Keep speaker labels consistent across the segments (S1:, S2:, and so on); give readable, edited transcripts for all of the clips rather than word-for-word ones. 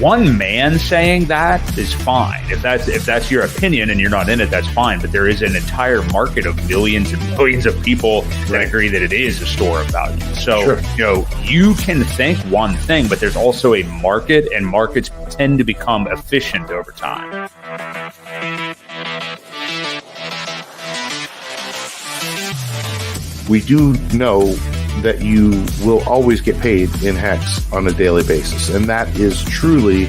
S1: one man saying that is fine. If that's your opinion and you're not in it, that's fine. But there is an entire market of millions and millions of people that agree that it is a store of value. So, you can think one thing, but there's also a market, and markets tend to become efficient over time.
S2: We do know that you will always get paid in Hex on a daily basis. And that is truly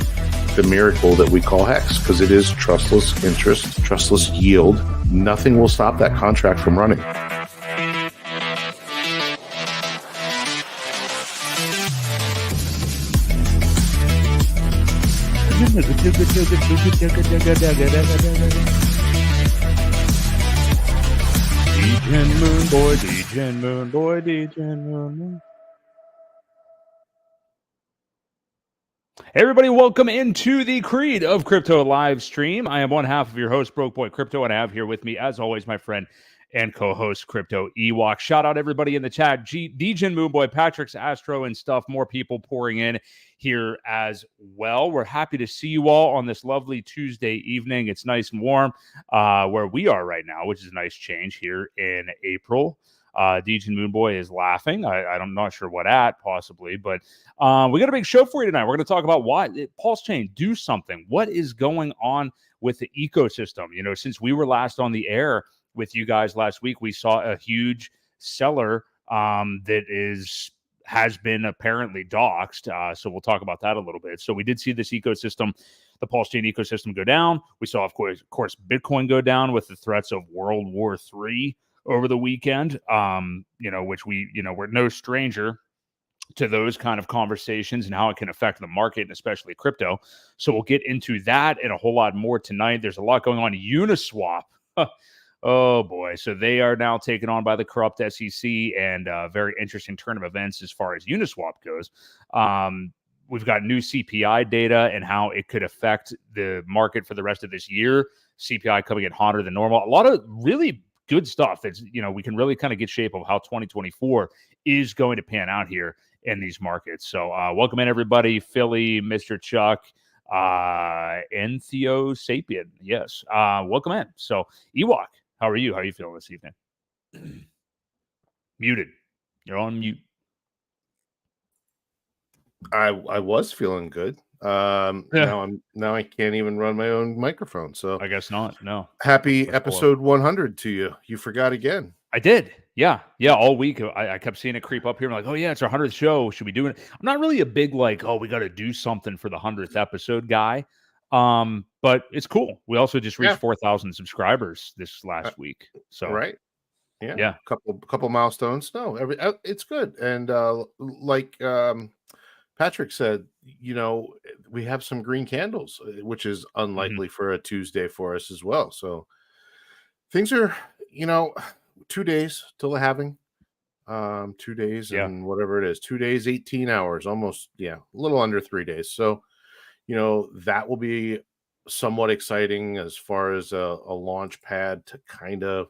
S2: the miracle that we call Hex, because it is trustless interest, trustless yield. Nothing will stop that contract from running.
S1: Degen Moon Boy, Degen Moon Boy, Degen Moon. Hey everybody, welcome into the Creed of Crypto live stream. I am one half of your host, Boi Crypto, and I have here with me, as always, my friend and co-host, Crypto Ewok. Shout out everybody in the chat. Degen Moon Boy, Patrick's Astro and stuff. More people pouring in here as well. We're happy to see you all on this lovely Tuesday evening. It's nice and warm where we are right now, which is a nice change here in April. Degen Moon Boy is laughing. I'm not sure what at, possibly, but we got a big show for you tonight. We're going to talk about why PulseChain, do something. What is going on with the ecosystem? You know, since we were last on the air with you guys last week, we saw a huge seller that has been apparently doxxed. So we'll talk about that a little bit. So we did see this ecosystem, the PulseChain ecosystem, go down. We saw, of course, Bitcoin go down with the threats of World War III over the weekend, which we're no stranger to those kind of conversations and how it can affect the market and especially crypto. So we'll get into that and a whole lot more tonight. There's a lot going on. Uniswap. Oh boy. So they are now taken on by the corrupt SEC, and a very interesting turn of events as far as Uniswap goes. We've got new CPI data and how it could affect the market for the rest of this year. CPI coming in hotter than normal. A lot of really good stuff that's, we can really kind of get shape of how 2024 is going to pan out here in these markets. So welcome in everybody. Philly, Mr. Chuck, Entheo Sapien. Yes. Welcome in. So Ewok, how are you? How are you feeling this evening? Muted. You're on mute.
S2: I was feeling good. Now I can't even run my own microphone. So
S1: I guess not. No.
S2: Happy episode 100 to you. You forgot again.
S1: I did. Yeah. All week I kept seeing it creep up here. I'm like, oh yeah, it's our 100th show. Should we do it? I'm not really a big we got to do something for the 100th episode guy. But it's cool. We also just reached 4,000 subscribers this last week. So
S2: right. Yeah. Couple milestones. No, it's good. And like Patrick said, we have some green candles, which is unlikely for a Tuesday for us as well. So things are, 2 days till the halving. 2 days and whatever it is, 2 days, 18 hours, almost, a little under 3 days. So, that will be somewhat exciting as far as a launch pad to kind of,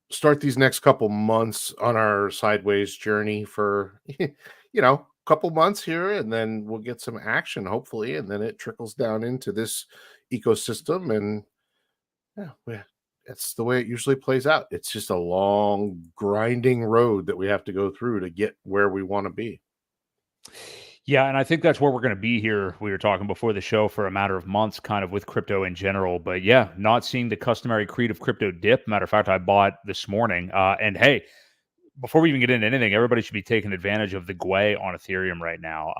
S2: start these next couple months on our sideways journey for, couple months here, and then we'll get some action, hopefully, and then it trickles down into this ecosystem, and that's the way it usually plays out. It's just a long, grinding road that we have to go through to get where we want to be.
S1: Yeah, and I think that's where we're going to be here. We were talking before the show for a matter of months, kind of with crypto in general. But yeah, not seeing the customary creed of crypto dip. Matter of fact, I bought this morning. And hey, before we even get into anything, everybody should be taking advantage of the GUI on Ethereum right now.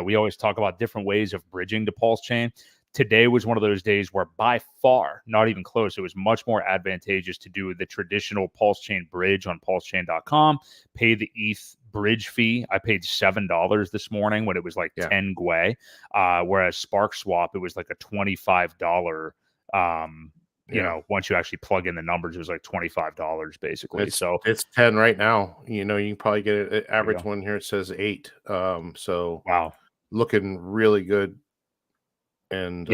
S1: We always talk about different ways of bridging to PulseChain. Today was one of those days where by far, not even close, it was much more advantageous to do the traditional PulseChain bridge on pulsechain.com, pay the ETH bridge fee. I paid $7 this morning when it was like 10 GUI, whereas SparkSwap, it was like a $25 once you actually plug in the numbers, it was like $25 basically.
S2: It's 10 right now. You can probably get an average one here. It says 8. Wow, looking really good. And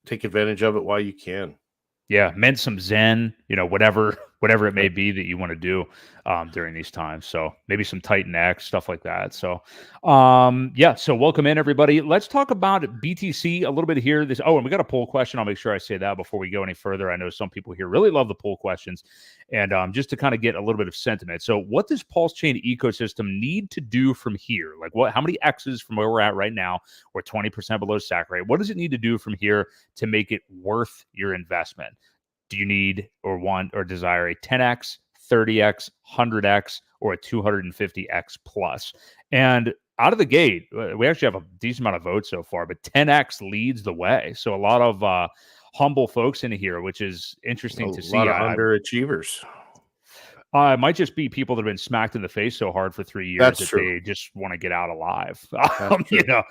S2: take advantage of it while you can.
S1: Yeah, mint some Zen, whatever whatever it may be that you want to do during these times. So maybe some Titan X, stuff like that. So yeah, so welcome in everybody. Let's talk about BTC a little bit here. And we got a poll question. I'll make sure I say that before we go any further. I know some people here really love the poll questions, and just to kind of get a little bit of sentiment. So what does PulseChain ecosystem need to do from here? Like how many X's from where we're at right now? We're 20% below SAC rate. What does it need to do from here to make it worth your investment? Do you need or want or desire a 10x, 30x, 100x, or a 250x plus? And out of the gate, we actually have a decent amount of votes so far, but 10x leads the way. So a lot of humble folks in here, which is interesting to see.
S2: A lot of underachievers.
S1: It might just be people that have been smacked in the face so hard for 3 years they just want to get out alive. You know,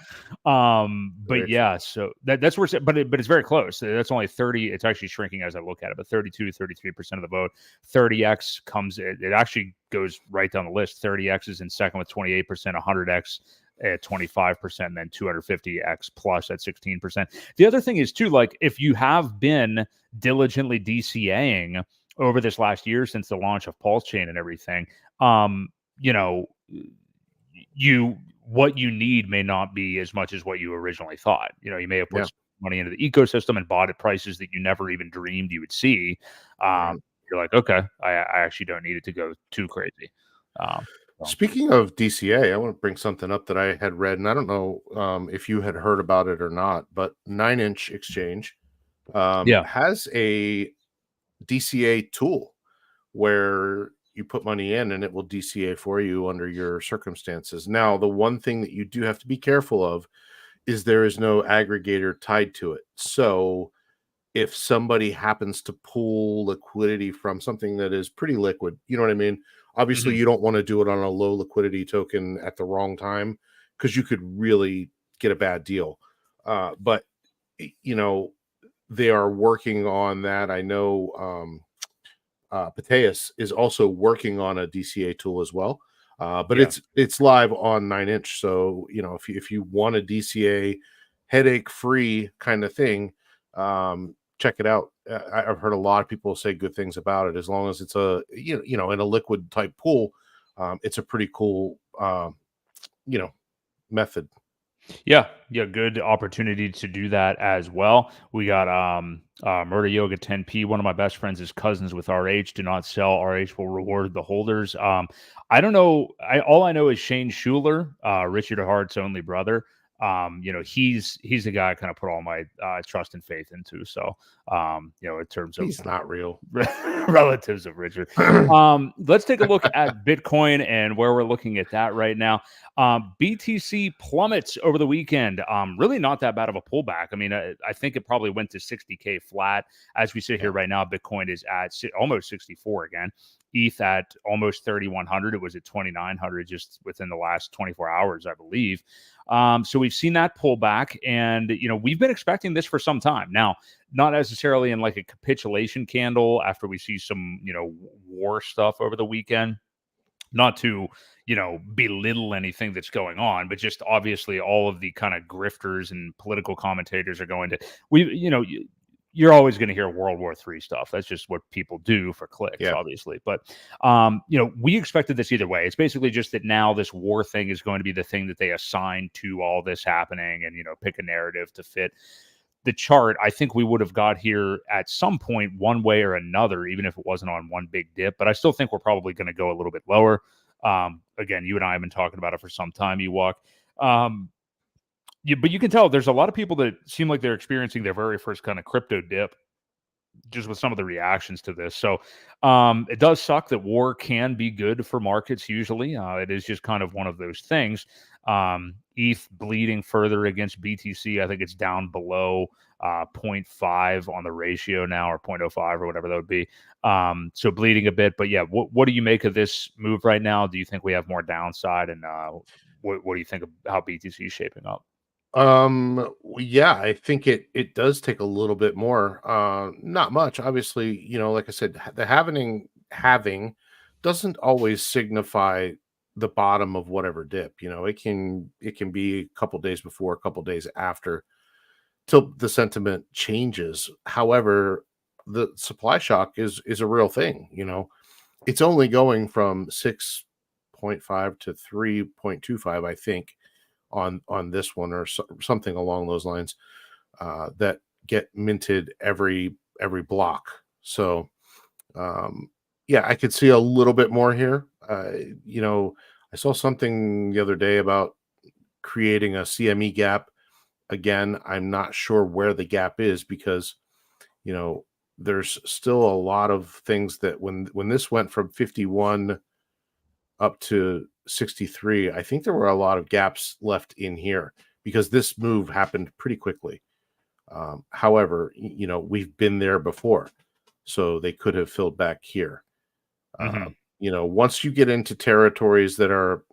S1: but yeah, so that's where, but it's very close. That's only 30. It's actually shrinking as I look at it, but 33% of the vote. 30x comes. It actually goes right down the list. 30x is in second with 28%. 100x at 25%, and then 250x plus at 16%. The other thing is too, like if you have been diligently DCAing over this last year since the launch of PulseChain and everything, you know, what you need may not be as much as what you originally thought. You know, you may have put money into the ecosystem and bought at prices that you never even dreamed you would see. You're like, okay, I actually don't need it to go too crazy.
S2: Speaking of DCA, I want to bring something up that I had read, and I don't know if you had heard about it or not, but 9inch Exchange has a DCA tool where you put money in and it will DCA for you under your circumstances. Now, the one thing that you do have to be careful of is there is no aggregator tied to it. So if somebody happens to pull liquidity from something that is pretty liquid, you know what I mean? Obviously, you don't want to do it on a low liquidity token at the wrong time because you could really get a bad deal. But, you know, they are working on that. I know Pateus is also working on a DCA tool as well, but it's live on 9inch. So you know, if you want a DCA headache-free kind of thing, check it out. I've heard a lot of people say good things about it. As long as it's a you know in a liquid type pool, it's a pretty cool method.
S1: Yeah, good opportunity to do that as well. We got Murder Yoga 10p. One of my best friends is cousins with RH. Do not sell. RH will reward the holders. I don't know. All I know is Shane Schuler, Richard Hart's only brother. You know, he's the guy I kind of put all my trust and faith into. So, you know, in terms of
S2: he's not real
S1: relatives of Richard. Let's take a look at Bitcoin and where we're looking at that right now. BTC plummets over the weekend. Really not that bad of a pullback. I mean, I think it probably went to 60K flat. As we sit here right now, Bitcoin is at almost 64 again. ETH at almost 3,100. It was at 2,900 just within the last 24 hours, I believe. So we've seen that pullback, and you know we've been expecting this for some time now. Not necessarily in like a capitulation candle after we see some war stuff over the weekend. Not to belittle anything that's going on, but just obviously all of the kind of grifters and political commentators are going to you're always going to hear World War III stuff. That's just what people do for clicks, obviously. But, we expected this either way. It's basically just that now this war thing is going to be the thing that they assign to all this happening and, pick a narrative to fit the chart. I think we would have got here at some point one way or another, even if it wasn't on one big dip. But I still think we're probably going to go a little bit lower. Again, you and I have been talking about it for some time, Ewok. But you can tell there's a lot of people that seem like they're experiencing their very first kind of crypto dip just with some of the reactions to this. So it does suck that war can be good for markets usually. It is just kind of one of those things. ETH bleeding further against BTC. I think it's down below 0.5 on the ratio now, or 0.05 or whatever that would be. So bleeding a bit. But yeah, what do you make of this move right now? Do you think we have more downside? And what do you think of how BTC is shaping up?
S2: I think it does take a little bit more, not much, obviously. Like I said, the having doesn't always signify the bottom of whatever dip. It can be a couple days before, a couple days after, till the sentiment changes. However, the supply shock is a real thing. It's only going from 6.5 to 3.25, I think, on this one, or something along those lines, that get minted every block. So yeah, I could see a little bit more here. I saw something the other day about creating a CME gap. Again, I'm not sure where the gap is, because there's still a lot of things that when this went from 51 up to 63, I think there were a lot of gaps left in here, because this move happened pretty quickly. However, we've been there before, so they could have filled back here. Once you get into territories that are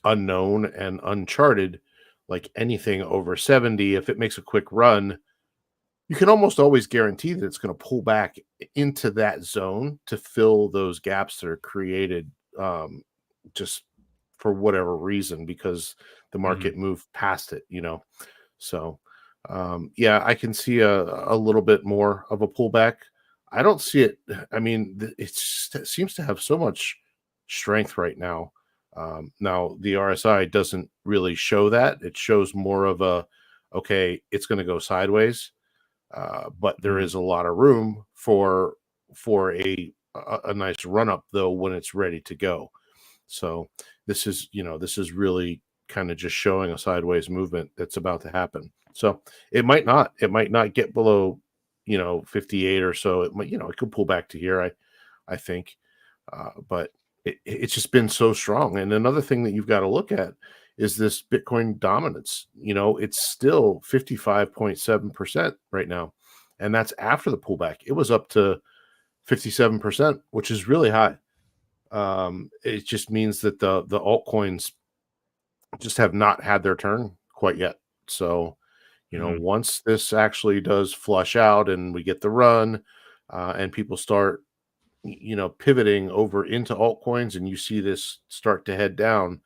S2: unknown and uncharted, like anything over 70, if it makes a quick run, you can almost always guarantee that it's going to pull back into that zone to fill those gaps that are created, just for whatever reason, because the market moved past it, So, yeah, I can see a little bit more of a pullback. I don't see it. I mean, it seems to have so much strength right now. Now, the RSI doesn't really show that. It shows more of okay, it's going to go sideways. But there is a lot of room for a nice run up, though, when it's ready to go. So this is really kind of just showing a sideways movement that's about to happen. So it might not get below 58 or so. It might, it could pull back to here, I think, but it's just been so strong. And another thing that you've got to look at is this Bitcoin dominance. It's still 55.7% right now, and that's after the pullback. It was up to 57%, which is really high. It just means that the altcoins just have not had their turn quite yet. So, once this actually does flush out and we get the run, and people start, pivoting over into altcoins, and you see this start to head down,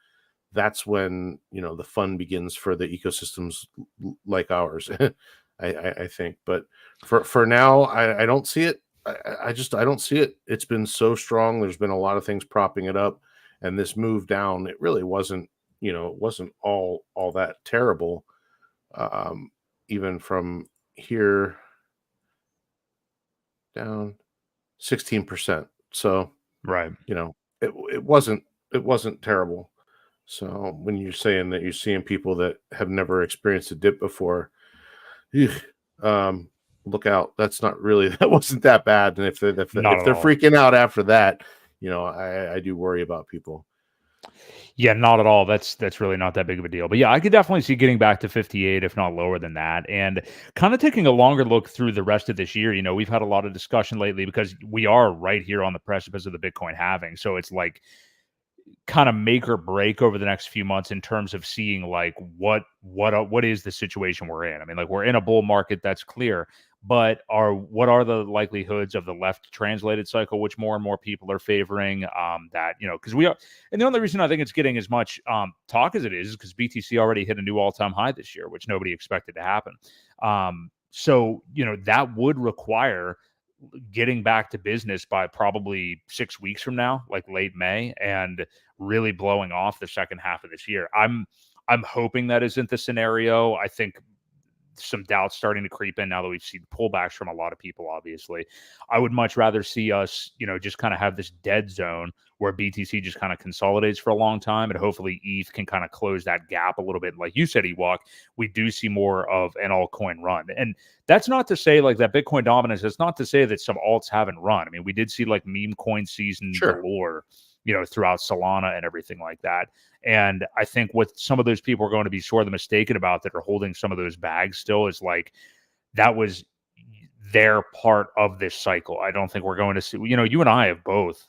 S2: that's when, the fun begins for the ecosystems like ours, I think. But for now, I don't see it. I don't see it. It's been so strong. There's been a lot of things propping it up, and this move down, it really wasn't, it wasn't all that terrible. Even from here down 16%. So,
S1: right.
S2: It wasn't terrible. So when you're saying that you're seeing people that have never experienced a dip before, look out. That's not really, that wasn't that bad. And if they're freaking out after that, I do worry about people.
S1: Yeah, not at all. That's really not that big of a deal. But yeah, I could definitely see getting back to 58, if not lower than that. And kind of taking a longer look through the rest of this year. We've had a lot of discussion lately because we are right here on the precipice of the Bitcoin halving. So it's like kind of make or break over the next few months in terms of seeing like what is the situation we're in. I mean, like, we're in a bull market, that's clear, but what are the likelihoods of the left translated cycle, which more and more people are favoring, that, because we are, and the only reason I think it's getting as much talk as it is because BTC already hit a new all-time high this year, which nobody expected to happen. So, that would require getting back to business by probably 6 weeks from now, like late May, and really blowing off the second half of this year. I'm hoping that isn't the scenario. I think some doubts starting to creep in now that we've seen pullbacks from a lot of people, obviously. I would much rather see us, just kind of have this dead zone where BTC just kind of consolidates for a long time, and hopefully ETH can kind of close that gap a little bit. Like you said, Ewok, we do see more of an altcoin run. And that's not to say like that Bitcoin dominance, it's not to say that some alts haven't run. I mean, we did see like meme coin season galore, throughout Solana and everything like that. And I think what some of those people are going to be sorely mistaken about that are holding some of those bags still is like, that was their part of this cycle. I don't think we're going to see, you and I have both.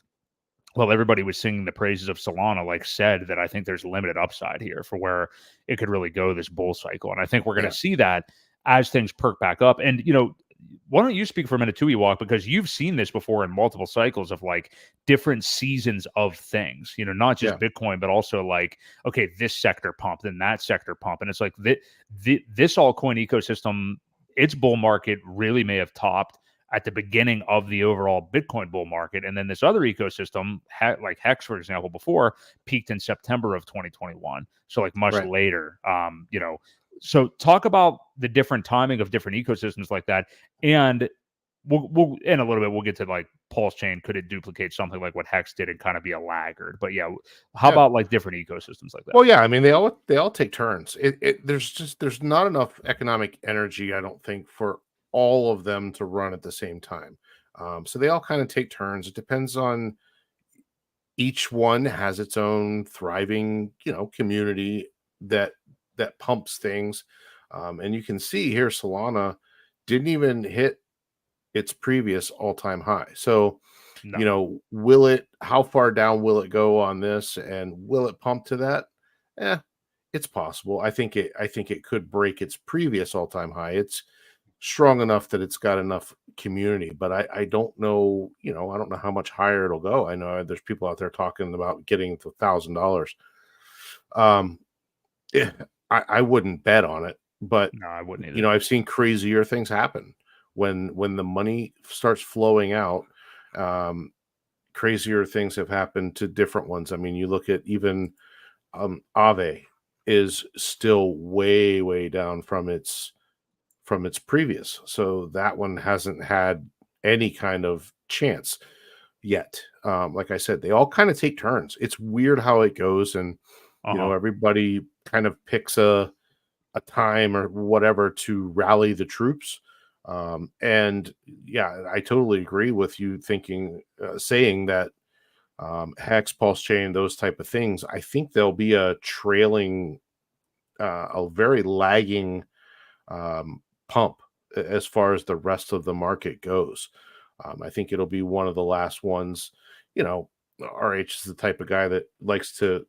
S1: Well, everybody was singing the praises of Solana, like said that I think there's limited upside here for where it could really go this bull cycle. And I think we're going to see that as things perk back up. And, why don't you speak for a minute too, Ewok, because you've seen this before in multiple cycles of like different seasons of things, not just Bitcoin, but also like, okay, this sector pump, then that sector pump. And it's like this altcoin ecosystem, its bull market really may have topped at the beginning of the overall Bitcoin bull market. And then this other ecosystem, like Hex, for example, before peaked in September of 2021. So like much later, so talk about the different timing of different ecosystems like that. And we'll in a little bit, we'll get to like PulseChain. Could it duplicate something like what Hex did and kind of be a laggard? But yeah, how about like different ecosystems like that?
S2: Well, yeah, I mean, they all take turns. There's not enough economic energy, I don't think, for all of them to run at the same time. So they all kind of take turns. It depends on, each one has its own thriving, community that pumps things. And you can see here, Solana didn't even hit its previous all-time high. So, how far down will it go on this, and will it pump to that? It's possible. I think it could break its previous all-time high. It's strong enough that it's got enough community, but I don't know, I don't know how much higher it'll go. I know there's people out there talking about getting to $1,000. I wouldn't bet on it, but
S1: no, I wouldn't either.
S2: I've seen crazier things happen when the money starts flowing out. Crazier things have happened to different ones. I mean, you look at even Aave is still way down from its previous, so that one hasn't had any kind of chance yet. Like I said, they all kind of take turns. It's weird how it goes, and everybody kind of picks a time or whatever to rally the troops. And yeah, I totally agree with you saying that Hex, PulseChain, those type of things, I think there'll be a trailing, a very lagging pump as far as the rest of the market goes. I think it'll be one of the last ones. RH is the type of guy that likes to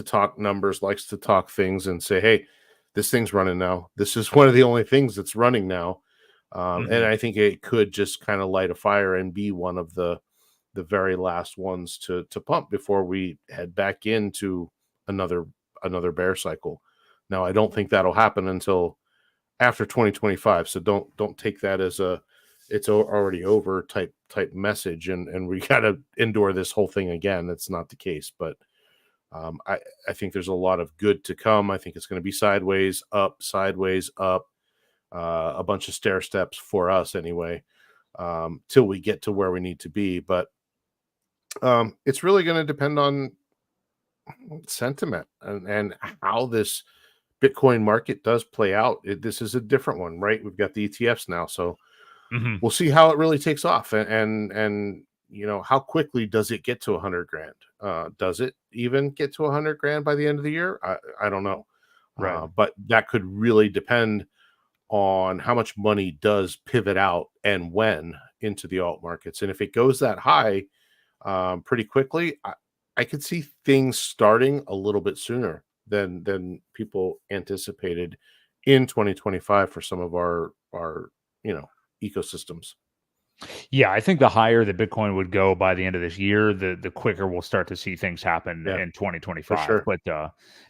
S2: talk numbers, likes to talk things and say, hey, this thing's running now. This is one of the only things that's running now. And I think it could just kind of light a fire and be one of the very last ones to pump before we head back into another bear cycle. Now, I don't think that'll happen until after 2025. So don't take that as it's already over type message, and we got to endure this whole thing again. That's not the case, but I think there's a lot of good to come. I think it's going to be sideways up, a bunch of stair steps for us anyway, till we get to where we need to be. But it's really going to depend on sentiment and how this Bitcoin market does play out. This is a different one, right? We've got the ETFs now, so we'll see how it really takes off, and how quickly does it get to 100 grand? Does it even get to 100 grand by the end of the year? I don't know,
S1: right?
S2: But that could really depend on how much money does pivot out and when into the alt markets. And if it goes that high pretty quickly, I could see things starting a little bit sooner than people anticipated in 2025 for some of our ecosystems.
S1: Yeah, I think the higher the Bitcoin would go by the end of this year, the quicker we'll start to see things happen in 2025.
S2: Sure.
S1: But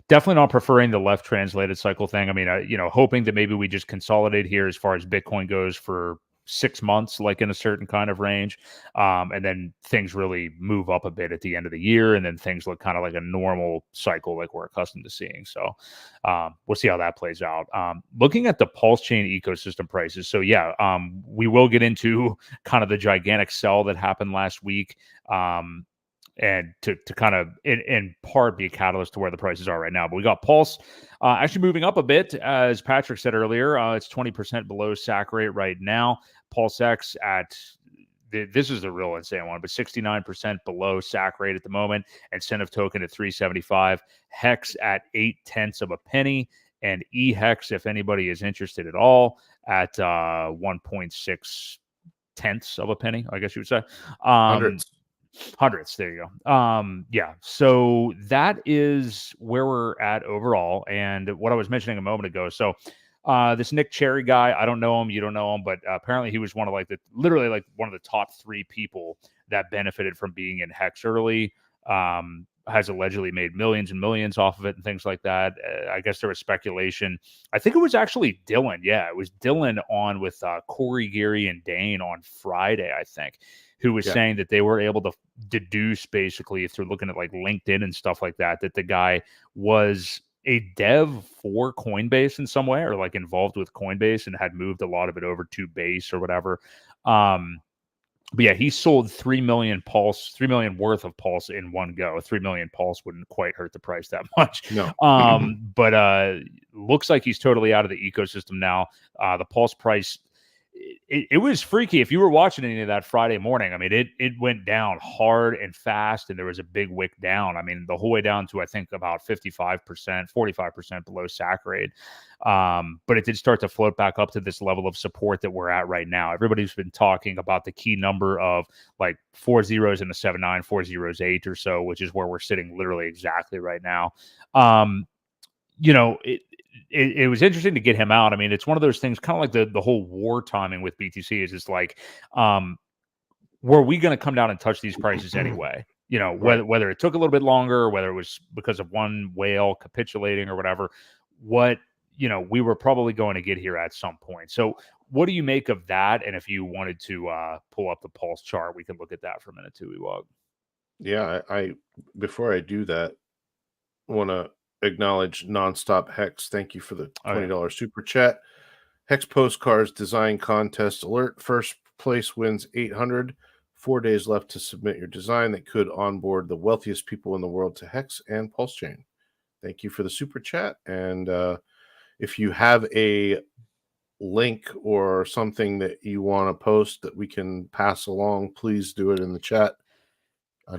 S1: definitely not preferring the left translated cycle thing. I mean, hoping that maybe we just consolidate here as far as Bitcoin goes for 6 months, like in a certain kind of range. And then things really move up a bit at the end of the year. And then things look kind of like a normal cycle like we're accustomed to seeing. So we'll see how that plays out. Looking at the PulseChain ecosystem prices. So yeah, we will get into kind of the gigantic sell that happened last week. And to kind of in part be a catalyst to where the prices are right now. But we got Pulse actually moving up a bit, as Patrick said earlier. It's 20% below SAC rate right now. PulseX at this is the real insane one, but 69% below SAC rate at the moment. Incentive token at 375. Hex at 0.8 of a penny, and eHex, if anybody is interested at all, at 1.6 tenths of a penny, I guess you would say. Hundreds. There you go. Yeah. So that is where we're at overall. And what I was mentioning a moment ago. So this Nick Cherry guy, I don't know him. You don't know him, but apparently he was one of one of the top 3 people that benefited from being in Hex early. has allegedly made millions and millions off of it and things like that. I guess there was speculation. I think it was actually Dylan. Yeah, it was Dylan on with Corey, Gary, and Dane on Friday, I think, who was saying that they were able to deduce basically through looking at like LinkedIn and stuff like that, that the guy was a dev for Coinbase in some way, or like involved with Coinbase and had moved a lot of it over to Base or whatever. But yeah, he sold 3 million worth of Pulse in one go. 3 million Pulse wouldn't quite hurt the price that much.
S2: No.
S1: But looks like he's totally out of the ecosystem now. The Pulse price, it was freaky. If you were watching any of that Friday morning, I mean, it went down hard and fast, and there was a big wick down. I mean, the whole way down to, I think, about 55%, 45% below SAC rate. But it did start to float back up to this level of support that we're at right now. Everybody's been talking about the key number of like 4 zeros and a 7.9, 4 zeros 8 or so, which is where we're sitting literally exactly right now. It was interesting to get him out. I mean, it's one of those things, kind of like the whole war timing with BTC is just like, were we going to come down and touch these prices anyway? Whether it took a little bit longer, or whether it was because of one whale capitulating or whatever, we were probably going to get here at some point. So what do you make of that? And if you wanted to pull up the Pulse chart, we can look at that for a minute too, Ewok.
S2: Yeah, I before I do that, want to acknowledge Nonstop Hex. Thank you for the $20 super chat. Hex postcards design contest alert. First place wins 800. 4 days left to submit your design that could onboard the wealthiest people in the world to Hex and PulseChain. Thank you for the super chat. And if you have a link or something that you want to post that we can pass along, please do it in the chat.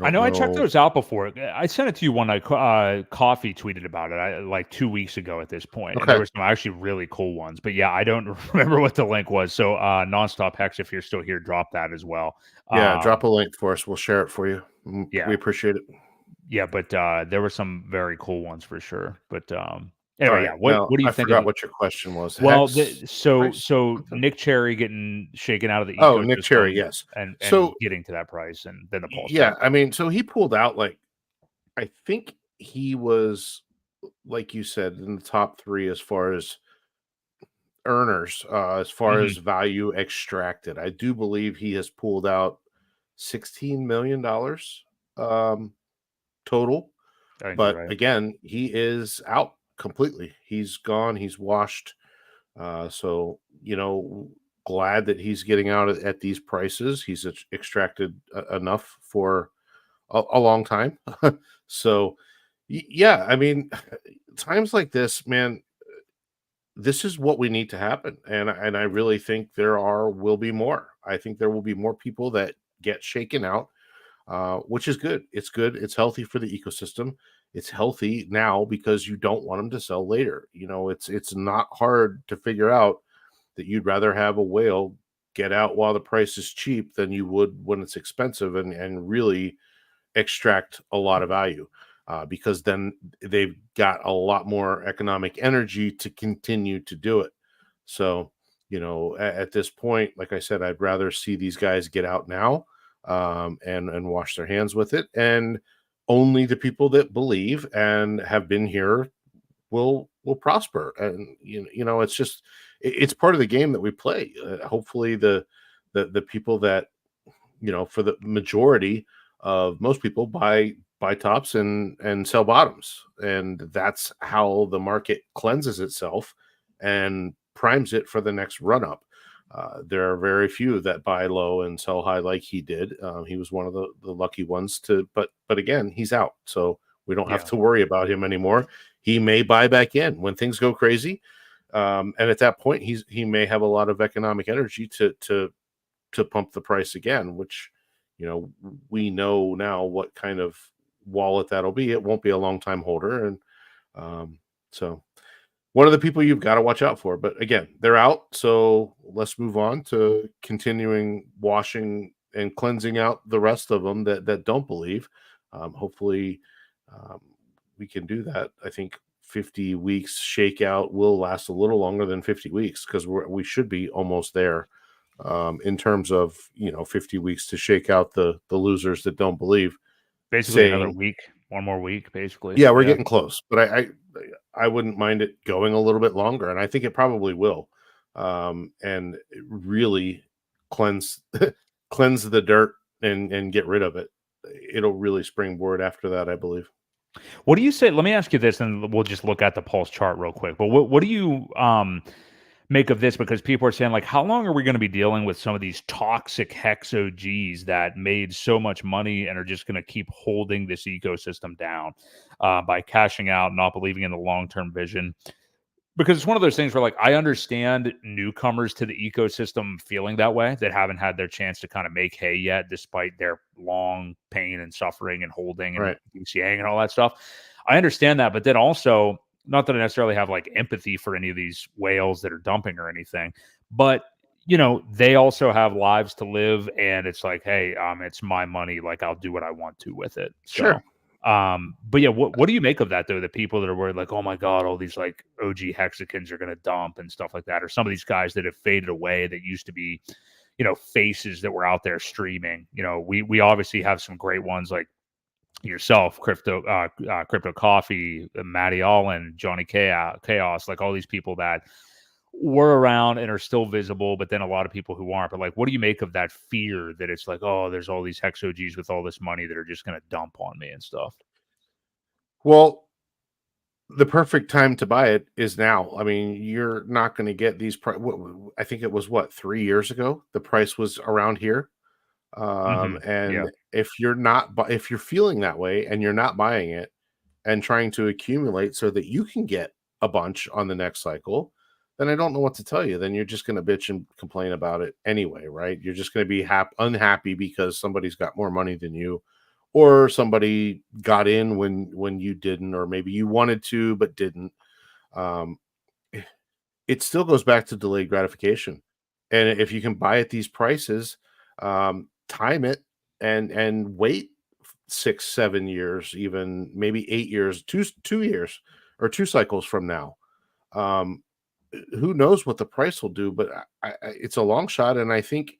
S1: I know I checked those out before. I sent it to you one night. Coffee tweeted about it like 2 weeks ago at this point. And there were some actually really cool ones. But yeah, I don't remember what the link was. So Nonstop Hex, if you're still here, drop that as well.
S2: Yeah, drop a link for us. We'll share it for you. Yeah, we appreciate it.
S1: Yeah, but there were some very cool ones for sure. But anyway, yeah. What do you think? I
S2: forgot what your question was.
S1: Well, so Nick Cherry getting shaken out of the ecosystem.
S2: Oh, Nick Cherry, yes.
S1: And so getting to that price, and then the Pulse.
S2: Yeah, I mean, so he pulled out I think he was, like you said, in the top 3 as far as earners, as far as value extracted. I do believe he has pulled out $16 million total. But again, he is out completely. He's gone. He's washed. So, glad that he's getting out at these prices. He's extracted enough for a long time. So, yeah, I mean, times like this, man, this is what we need to happen. And I really think will be more. I think there will be more people that get shaken out, which is good. It's good. It's healthy for the ecosystem. It's healthy now because you don't want them to sell later. It's not hard to figure out that you'd rather have a whale get out while the price is cheap than you would when it's expensive and really extract a lot of value, because then they've got a lot more economic energy to continue to do it. So, at this point, like I said, I'd rather see these guys get out now and wash their hands with it. And only the people that believe and have been here will prosper. And it's part of the game that we play. Hopefully the people that for the majority of most people buy tops and sell bottoms, and that's how the market cleanses itself and primes it for the next run up. There are very few that buy low and sell high like he did. He was one of the lucky ones but again, he's out. So we don't have to worry about him anymore. He may buy back in when things go crazy. And at that point, he may have a lot of economic energy to pump the price again, which, we know now what kind of wallet that'll be. It won't be a long time holder. And so one of the people you've got to watch out for. But again, they're out. So let's move on to continuing washing and cleansing out the rest of them that don't believe. Hopefully we can do that. I think 50 weeks shakeout will last a little longer than 50 weeks because we should be almost there in terms of 50 weeks to shake out the losers that don't believe.
S1: Basically another week. One more week, basically.
S2: Yeah, we're getting close, but I wouldn't mind it going a little bit longer, and I think it probably will. And really cleanse cleanse the dirt and get rid of it. It'll really springboard after that, I believe.
S1: What do you say? Let me ask you this, and we'll just look at the pulse chart real quick. But what do you make of this? Because people are saying, like, how long are we going to be dealing with some of these toxic hex OGs that made so much money and are just going to keep holding this ecosystem down by cashing out, not believing in the long-term vision? Because it's one of those things where, like, I understand newcomers to the ecosystem feeling that way, that haven't had their chance to kind of make hay yet, despite their long pain and suffering and holding and
S2: Right.
S1: DCAing and all that stuff. I understand that, but then also, not that I necessarily have like empathy for any of these whales that are dumping or anything, but they also have lives to live, and it's like, hey, it's my money, like I'll do what I want to with it. So.
S2: Sure.
S1: But yeah, what do you make of that though? The people that are worried, like, oh my God, all these like OG hexicans are going to dump and stuff like that, or some of these guys that have faded away that used to be, faces that were out there streaming. We obviously have some great ones like yourself, Crypto Coffee, Matty Allen, Johnny Chaos, like all these people that were around and are still visible, but then a lot of people who aren't. But like, what do you make of that fear that it's like, oh, there's all these hex OGs with all this money that are just going to dump on me and stuff?
S2: Well, the perfect time to buy it is now. I mean, you're not going to get these. I think it was 3 years ago. The price was around here.
S1: Yeah.
S2: And if you're feeling that way and you're not buying it and trying to accumulate so that you can get a bunch on the next cycle, then I don't know what to tell you. Then you're just going to bitch and complain about it anyway, right? You're just going to be unhappy because somebody's got more money than you, or somebody got in when you didn't, or maybe you wanted to but didn't. It still goes back to delayed gratification, and if you can buy at these prices, time it and wait 6-7 years, even maybe 8 years, 2 years or 2 cycles from now. Who knows what the price will do, but it's a long shot, and I think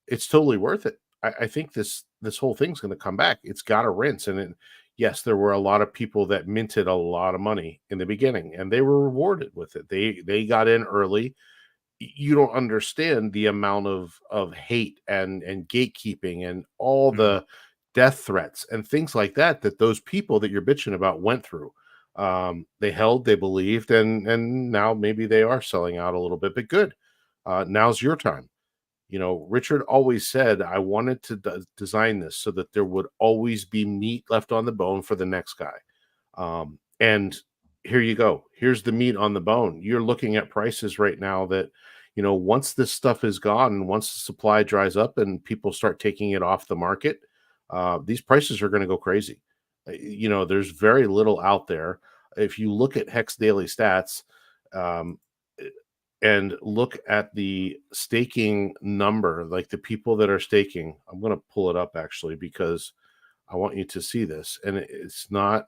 S2: it's totally worth it. I think this whole thing's going to come back. It's got to rinse, and yes, there were a lot of people that minted a lot of money in the beginning, and they were rewarded with it. They got in early. You don't understand the amount of hate and gatekeeping and all the death threats and things like that those people that you're bitching about went through. They held, they believed, and now maybe they are selling out a little bit, but good. Now's your time. Richard always said, I wanted to design this so that there would always be meat left on the bone for the next guy. And here you go. Here's the meat on the bone. You're looking at prices right now that, once this stuff is gone and once the supply dries up and people start taking it off the market, these prices are going to go crazy. There's very little out there. If you look at Hex Daily Stats, and look at the staking number, like the people that are staking, I'm going to pull it up actually, because I want you to see this. And it's not,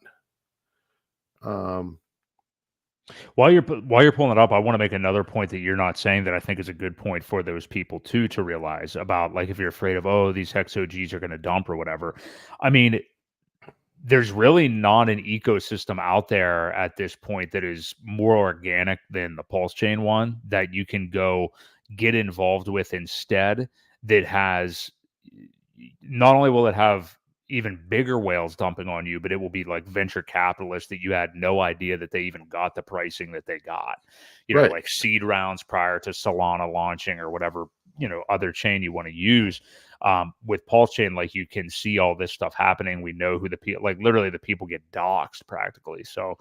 S1: while you're pulling it up, I want to make another point that you're not saying that I think is a good point for those people too to realize about, like, if you're afraid of, oh, these hex OGs are going to dump or whatever. I mean, there's really not an ecosystem out there at this point that is more organic than the PulseChain one that you can go get involved with instead, that has, not only will it have even bigger whales dumping on you, but it will be like venture capitalists that you had no idea that they even got the pricing that they got,
S2: right.
S1: like seed rounds prior to Solana launching or whatever, other chain you want to use. With PulseChain, like, you can see all this stuff happening. We know who the people, like, literally the people get doxxed practically. So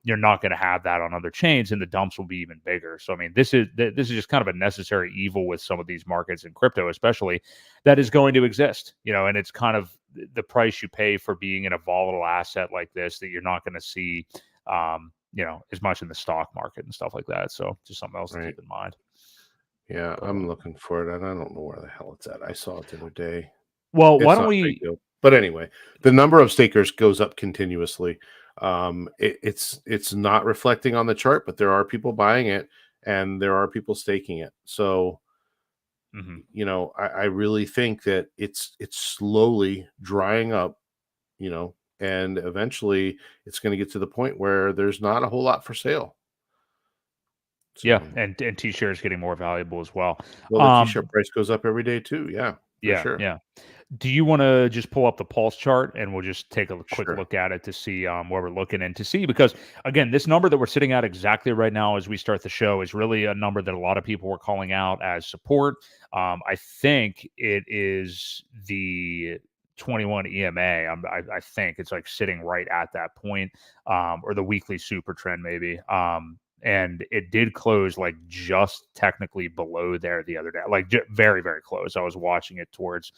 S1: you're not going to have that on other chains, and the dumps will be even bigger. So I mean, this is just kind of a necessary evil with some of these markets in crypto, especially, that is going to exist. And it's kind of the price you pay for being in a volatile asset like this that you're not going to see, as much in the stock market and stuff like that. So just something else to keep in mind.
S2: Yeah, I'm looking for it, and I don't know where the hell it's at. I saw it the other day.
S1: Well, why don't we?
S2: But anyway, the number of stakers goes up continuously. It's not reflecting on the chart, but there are people buying it, and there are people staking it. So, I really think that it's slowly drying up. and eventually it's going to get to the point where there's not a whole lot for sale. So,
S1: yeah, and T-shares getting more valuable as well.
S2: Well, the T-shirt price goes up every day too. Yeah, for sure.
S1: Yeah. Do you want to just pull up the pulse chart and we'll just take a quick
S2: Sure.
S1: look at it to see where we're looking and to see, because again, this number that we're sitting at exactly right now as we start the show is really a number that a lot of people were calling out as support. I think it is the 21 EMA. I think it's like sitting right at that point, or the weekly super trend maybe. And it did close like just technically below there the other day, like very, very close. I was watching it towards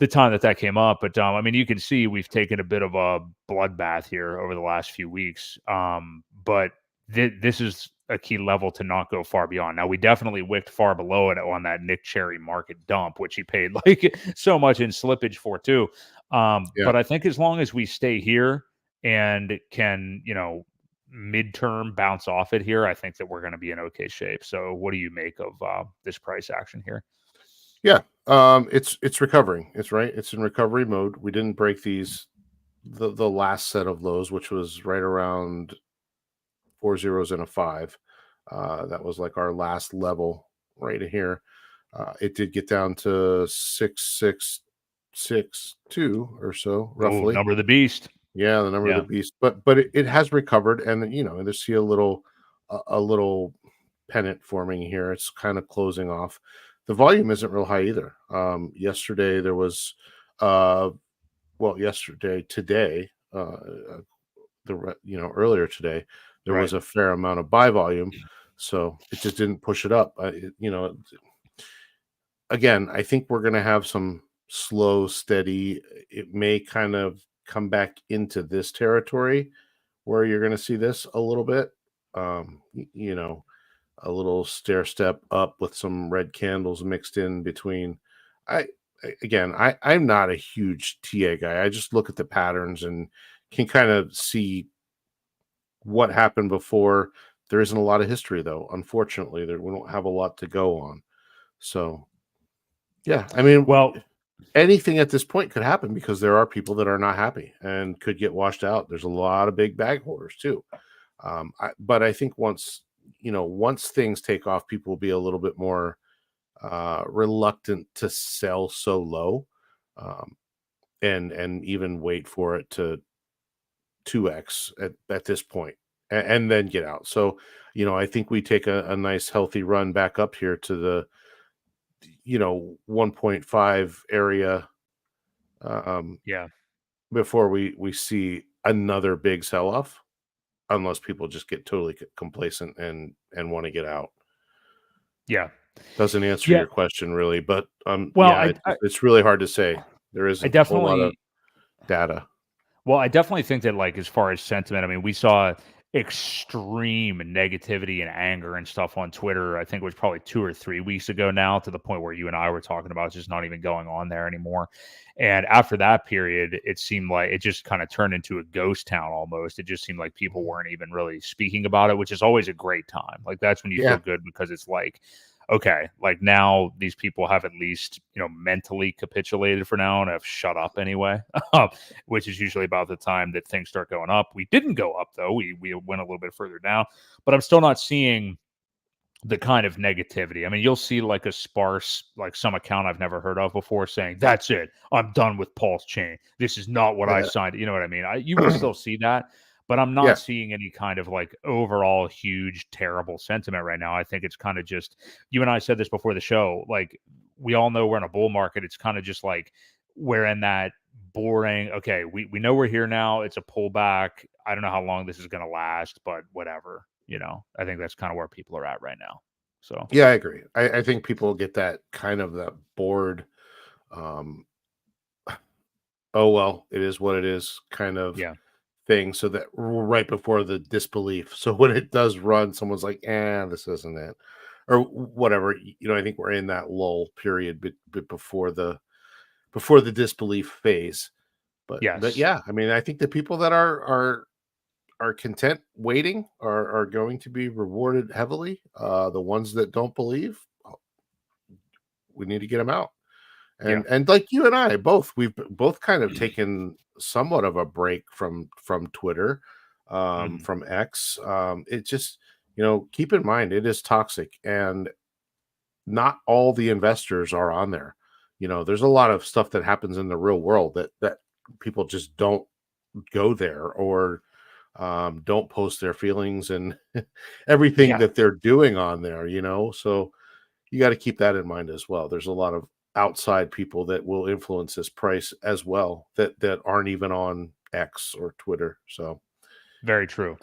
S1: the time that came up. But I mean, you can see we've taken a bit of a bloodbath here over the last few weeks. But this is a key level to not go far beyond. Now, we definitely wicked far below it on that Nick Cherry market dump, which he paid like so much in slippage for too. But I think as long as we stay here and can, midterm bounce off it here, I think that we're going to be in okay shape. So what do you make of this price action here?
S2: Yeah, it's recovering. It's right. It's in recovery mode. We didn't break the last set of lows, which was right around 4 zeros and a 5. That was like our last level right here. It did get down to 6662 or so, roughly.
S1: Number of the beast.
S2: Yeah, the number of the beast. But it has recovered, and there's see a little pennant forming here. It's kind of closing off. The volume isn't real high either. Yesterday there was today, earlier today there was a fair amount of buy volume, so it just didn't push it up. Again, I think we're going to have some slow, steady. It may kind of come back into this territory where you're going to see this a little bit, a little stair step up with some red candles mixed in between. I'm not a huge TA guy. I just look at the patterns and can kind of see what happened before. There isn't a lot of history though. Unfortunately, we don't have a lot to go on. So yeah, I mean, anything at this point could happen because there are people that are not happy and could get washed out. There's a lot of big bag holders too. But I think once things take off, people will be a little bit more reluctant to sell so low, and even wait for it to 2x at this point and then get out. So, I think we take a nice healthy run back up here to the 1.5 area before we see another big sell-off, unless people just get totally complacent and want to get out. Doesn't answer your question really, but it's really hard to say. There isn't a whole lot of data.
S1: Well, I definitely think that, like, as far as sentiment, I mean, we saw extreme negativity and anger and stuff on Twitter. I think it was probably 2 or 3 weeks ago now, to the point where you and I were talking about it's just not even going on there anymore. And after that period, it seemed like it just kind of turned into a ghost town almost. It just seemed like people weren't even really speaking about it, which is always a great time. Like, that's when you feel good, because it's like, okay, like now these people have at least, mentally capitulated for now and have shut up anyway, which is usually about the time that things start going up. We didn't go up though. We went a little bit further down, but I'm still not seeing the kind of negativity. I mean, you'll see like a sparse, like some account I've never heard of before saying, "That's it, I'm done with PulseChain. This is not what I signed." You know what I mean? You will still see that. But I'm not seeing any kind of like overall huge, terrible sentiment right now. I think it's kind of just, you and I said this before the show, like, we all know we're in a bull market. It's kind of just like we're in that boring, okay, we know we're here now. It's a pullback. I don't know how long this is going to last, but whatever. I think that's kind of where people are at right now. So
S2: yeah, I agree. I think people get that kind of that bored, oh well, it is what it is kind of thing, so that right before the disbelief. So when it does run, someone's like, this isn't it, or whatever. I think we're in that lull period before the disbelief phase. But yeah, I mean, I think the people that are content waiting are going to be rewarded heavily. The ones that don't believe, we need to get them out. And like you and I both, we've both kind of taken somewhat of a break from Twitter, from X. It just, keep in mind it is toxic, and not all the investors are on there. There's a lot of stuff that happens in the real world that people just don't go there, or don't post their feelings and everything that they're doing on there. So you got to keep that in mind as well. There's a lot of outside people that will influence this price as well, that aren't even on X or Twitter. So
S1: very true.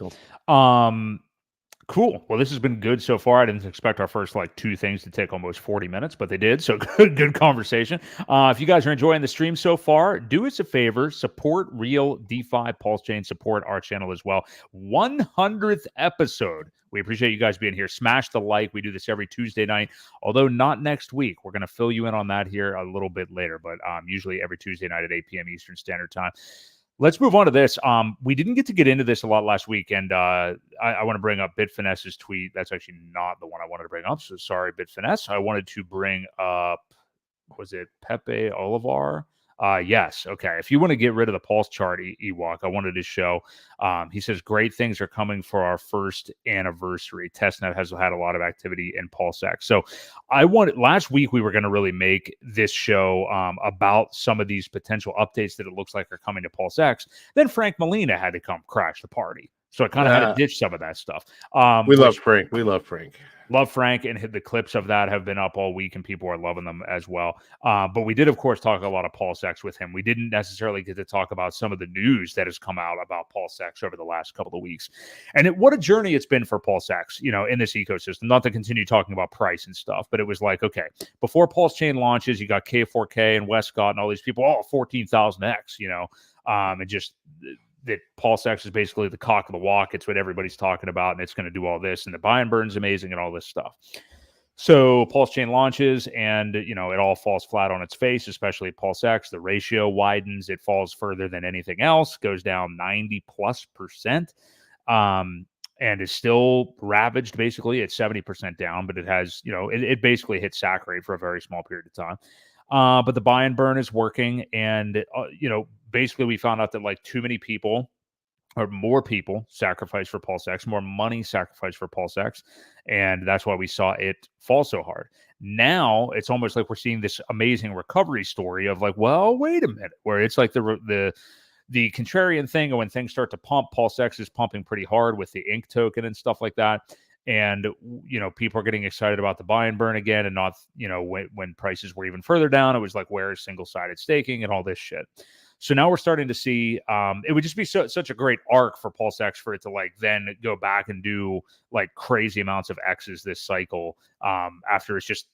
S1: Cool. Well, this has been good so far. I didn't expect our first two things to take almost 40 minutes, but they did. So good conversation. If you guys are enjoying the stream so far, do us a favor, support Real DeFi PulseChain, support our channel as well. 100th episode. We appreciate you guys being here. Smash the like. We do this every Tuesday night, although not next week. We're going to fill you in on that here a little bit later, but usually every Tuesday night at 8 p.m. Eastern Standard Time. Let's move on to this. We didn't get to into this a lot last week, and I want to bring up Bitfinesse's tweet. That's actually not the one I wanted to bring up, so sorry, Bitfinesse. I wanted to bring up, was it Pepe Olivar? Yes. Okay. If you want to get rid of the pulse chart, Ewok, I wanted to show. He says great things are coming for our first anniversary. Testnet has had a lot of activity in PulseX. So last week we were going to really make this show about some of these potential updates that it looks like are coming to PulseX. Then Frank Molina had to come crash the party. So I kind of had to ditch some of that stuff.
S2: We love Frank.
S1: Love Frank, and the clips of that have been up all week, and people are loving them as well. But we did, of course, talk a lot of PulseX with him. We didn't necessarily get to talk about some of the news that has come out about PulseX over the last couple of weeks. And what a journey it's been for PulseX, in this ecosystem. Not to continue talking about price and stuff, but it was like, okay, before PulseChain launches, you got K4K and Westcott and all these people, 14,000X, and just that PulseX is basically the cock of the walk. It's what everybody's talking about, and it's going to do all this, and the buy and burn's amazing and all this stuff. So PulseChain launches, and it all falls flat on its face, especially PulseX. The ratio widens; it falls further than anything else, goes down 90+%, and is still ravaged. Basically, it's 70% down, but it has it basically hit sack rate for a very small period of time. But the buy and burn is working, and basically we found out that too many people, or more people, sacrificed for PulseX, more money sacrificed for PulseX, and that's why we saw it fall so hard. Now it's almost like we're seeing this amazing recovery story of well, wait a minute, where it's like the contrarian thing, and when things start to pump, PulseX is pumping pretty hard with the Ink token and stuff like that. And, people are getting excited about the buy and burn again, and not, when prices were even further down, it was like, where is single-sided staking and all this shit. So now we're starting to see, it would just be such a great arc for PulseX for it to then go back and do crazy amounts of X's this cycle, after it's just,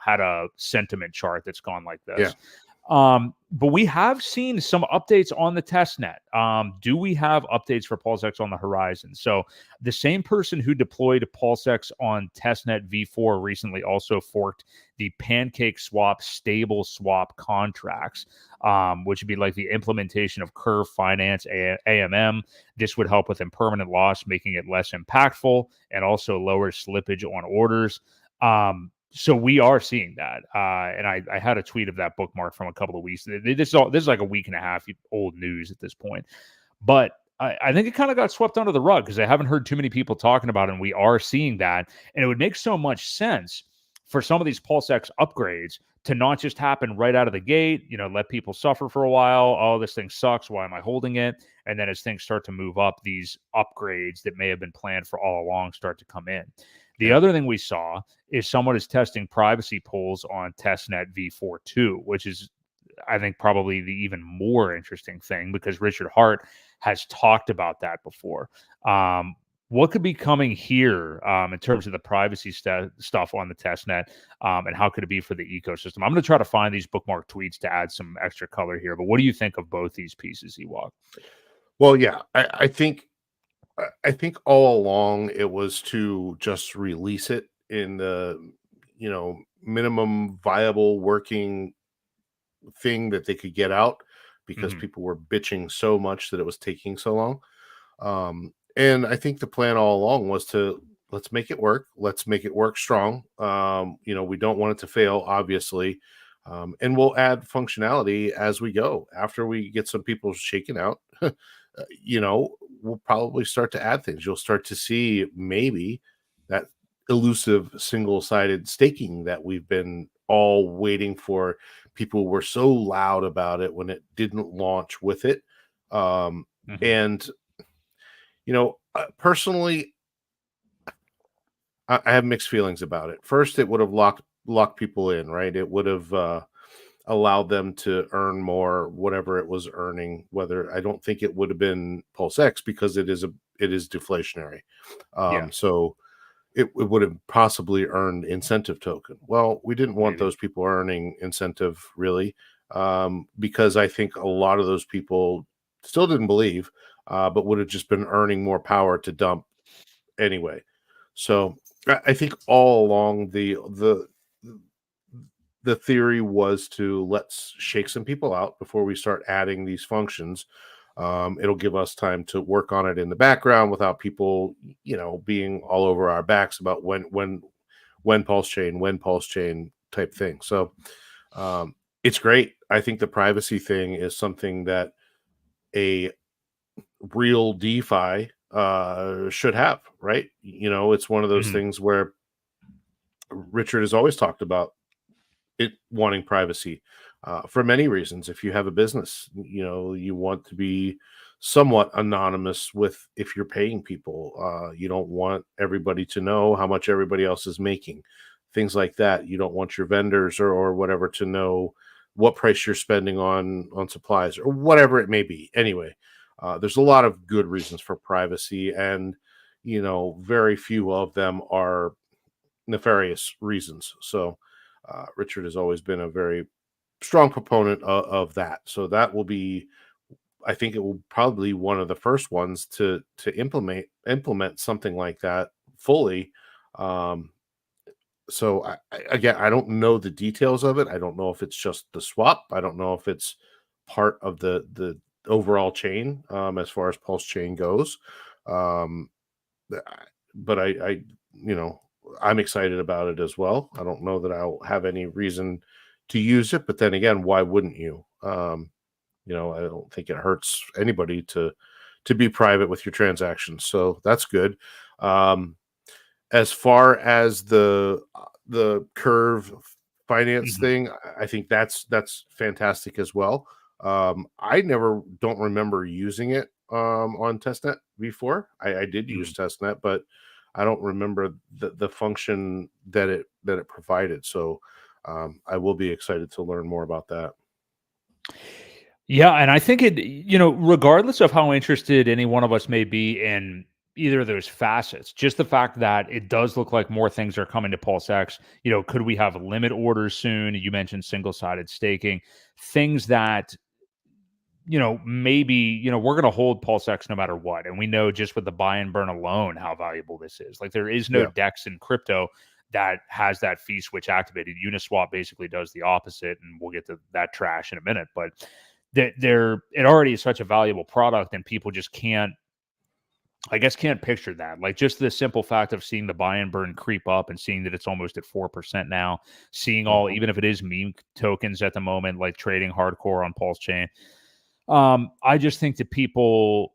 S1: had a sentiment chart that's gone like this.
S2: Yeah.
S1: But we have seen some updates on the testnet. Do we have updates for PulseX on the horizon? So the same person who deployed PulseX on testnet v4 recently also forked the Pancake Swap stable swap contracts, which would be like the implementation of Curve Finance AMM. This would help with impermanent loss, making it less impactful, and also lower slippage on orders. So we are seeing that, and I had a tweet of that bookmark from a couple of weeks. This is like a week and a half old news at this point, but I think it kind of got swept under the rug because I haven't heard too many people talking about it, and we are seeing that, and it would make so much sense for some of these PulseX upgrades to not just happen right out of the gate, let people suffer for a while. Oh, this thing sucks. Why am I holding it? And then as things start to move up, these upgrades that may have been planned for all along start to come in. The other thing we saw is someone is testing privacy pools on testnet v4 too, which is, I think, probably the even more interesting thing, because Richard Hart has talked about that before. What could be coming here in terms of the privacy stuff on the testnet, and how could it be for the ecosystem? I'm going to try to find these bookmark tweets to add some extra color here, but what do you think of both these pieces, Ewok?
S2: Well, yeah, I think all along it was to just release it in the, minimum viable working thing that they could get out, because people were bitching so much that it was taking so long. And I think the plan all along was to, let's make it work. Let's make it work strong. We don't want it to fail, obviously. And we'll add functionality as we go. After we get some people shaken out, we'll probably start to add things. You'll start to see maybe that elusive single-sided staking that we've been all waiting for. People were so loud about it when it didn't launch with it. And, personally, I have mixed feelings about it. First, it would have locked people in, right? It would have allowed them to earn more, whatever it was earning. Whether I don't think it would have been PulseX because it is deflationary. So it would have possibly earned incentive token. Well, we didn't want those people earning incentive really, because I think a lot of those people still didn't believe, but would have just been earning more power to dump anyway. So I think all along the theory was to let's shake some people out before we start adding these functions. It'll give us time to work on it in the background without people, being all over our backs about when PulseChain type thing. So it's great. I think the privacy thing is something that a real DeFi should have, right? It's one of those things where Richard has always talked about it wanting privacy for many reasons. If you have a business, you want to be somewhat anonymous if you're paying people. You don't want everybody to know how much everybody else is making, things like that. You don't want your vendors or whatever to know what price you're spending on supplies or whatever it may be. Anyway, there's a lot of good reasons for privacy, and very few of them are nefarious reasons. So Richard has always been a very strong proponent of that. So that will be, I think it will probably be one of the first ones to implement something like that fully. So I don't know the details of it. I don't know if it's just the swap. I don't know if it's part of the overall chain as far as PulseChain goes. But I'm excited about it as well. I don't know that I'll have any reason to use it, but then again, why wouldn't you? I don't think it hurts anybody to be private with your transactions, so that's good. As far as the curve finance thing, I think that's fantastic as well. I don't remember using it on testnet before. I did use testnet, but I don't remember the function that it provided. So I will be excited to learn more about that.
S1: Yeah, and I think regardless of how interested any one of us may be in either of those facets, just the fact that it does look like more things are coming to PulseX. Could we have limit orders soon? You mentioned single-sided staking, things that maybe, we're going to hold PulseX no matter what. And we know just with the buy and burn alone, how valuable this is. Like there is no DEX in crypto that has that fee switch activated. Uniswap basically does the opposite, and we'll get to that trash in a minute. But it already is such a valuable product, and people just can't picture that. Like just the simple fact of seeing the buy and burn creep up and seeing that it's almost at 4% now, seeing even if it is meme tokens at the moment, like trading hardcore on PulseChain. I just think that people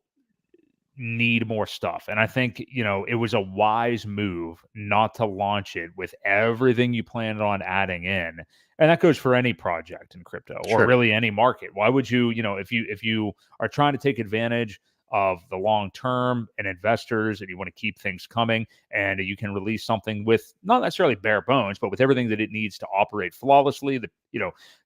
S1: need more stuff. And I think, it was a wise move not to launch it with everything you planned on adding in. And that goes for any project in crypto or really any market. Why would you, if you are trying to take advantage of the long term and investors and you want to keep things coming and you can release something with not necessarily bare bones, but with everything that it needs to operate flawlessly, that,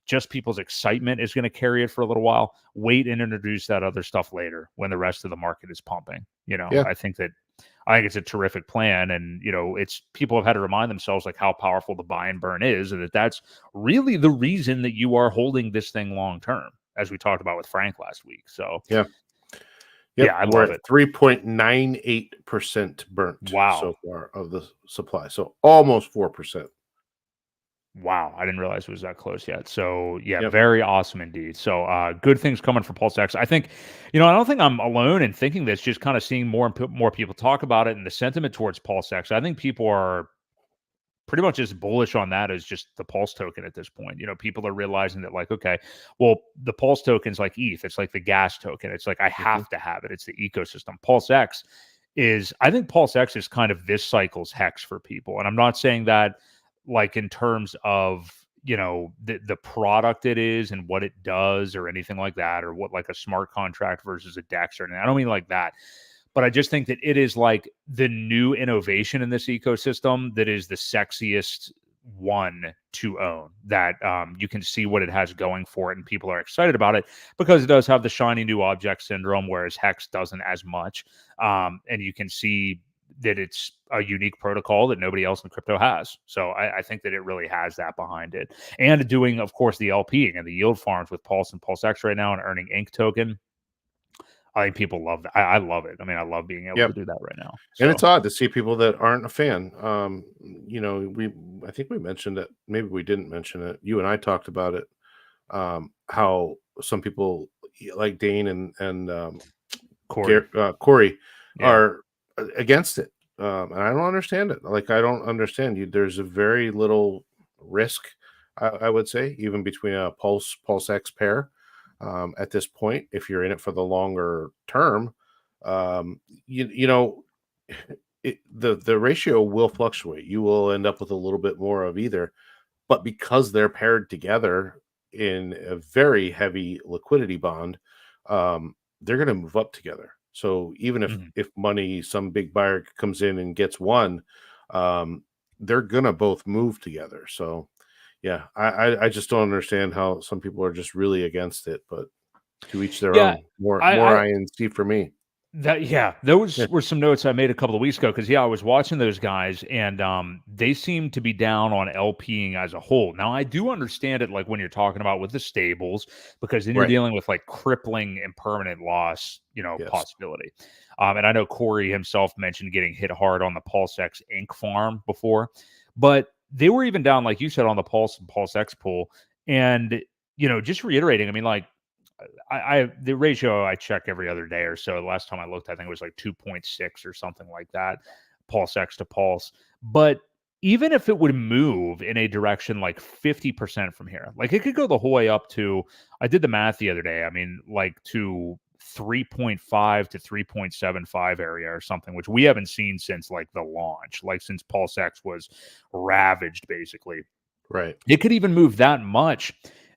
S1: just people's excitement is going to carry it for a little while. Wait and introduce that other stuff later when the rest of the market is pumping. I think it's a terrific plan. And, it's people have had to remind themselves like how powerful the buy and burn is, and that's really the reason that you are holding this thing long term, as we talked about with Frank last week. So
S2: Yep,
S1: yeah, I
S2: we're
S1: love
S2: at
S1: it.
S2: 3.98% burnt so far of the supply. So almost 4%.
S1: Wow, I didn't realize it was that close yet. So yeah, very awesome indeed. So good things coming for PulseX. I think, I don't think I'm alone in thinking this. Just kind of seeing more people talk about it and the sentiment towards PulseX. I think people are pretty much as bullish on that as just the Pulse token at this point. You know, people are realizing that, like, okay, well, the Pulse token's like ETH. It's like the gas token. It's like, I have to have it. It's the ecosystem. PulseX I think PulseX is kind of this cycle's Hex for people. And I'm not saying that like in terms of, you know, the product it is and what it does or anything like that, or what like a smart contract versus a DEX or anything. I don't mean like that. But I just think that it is like the new innovation in this ecosystem that is the sexiest one to own, that you can see what it has going for it and people are excited about it because it does have the shiny new object syndrome, whereas Hex doesn't as much. And you can see that it's a unique protocol that nobody else in crypto has. So I think that it really has that behind it. And doing, of course, the LPing and the yield farms with Pulse and PulseX right now and earning Ink token. I think people love that. I love it. I mean, I love being able to do that right now.
S2: So. And it's odd to see people that aren't a fan. You know, I think we mentioned it. Maybe we didn't mention it. You and I talked about it. How some people like Dane and Corey are against it. And I don't understand it. Like, I don't understand you. There's a very little risk, I would say, even between a PulseX pair. At this point, if you're in it for the longer term, you know, the ratio will fluctuate. You will end up with a little bit more of either, but because they're paired together in a very heavy liquidity bond, they're going to move up together. So even if money, some big buyer comes in and gets one, they're going to both move together. So yeah, I just don't understand how some people are just really against it, but to each their own. More INC for me.
S1: Those were some notes I made a couple of weeks ago because I was watching those guys and they seem to be down on LPing as a whole. Now I do understand it, like when you're talking about with the stables, because then you're dealing with like crippling and permanent loss, you know, possibility. And I know Corey himself mentioned getting hit hard on the PulseX Inc. farm before, but they were even down, like you said, on the Pulse and PulseX pool. And, you know, just reiterating, I mean, like, the ratio I check every other day or so. Last time I looked, I think it was like 2.6 or something like that, PulseX to Pulse. But even if it would move in a direction like 50% from here, like it could go the whole way up to, I did the math the other day, I mean, like to 3.5 to 3.75 area or something, which we haven't seen since like the launch, like since PulseX was ravaged, basically.
S2: Right.
S1: It could even move that much.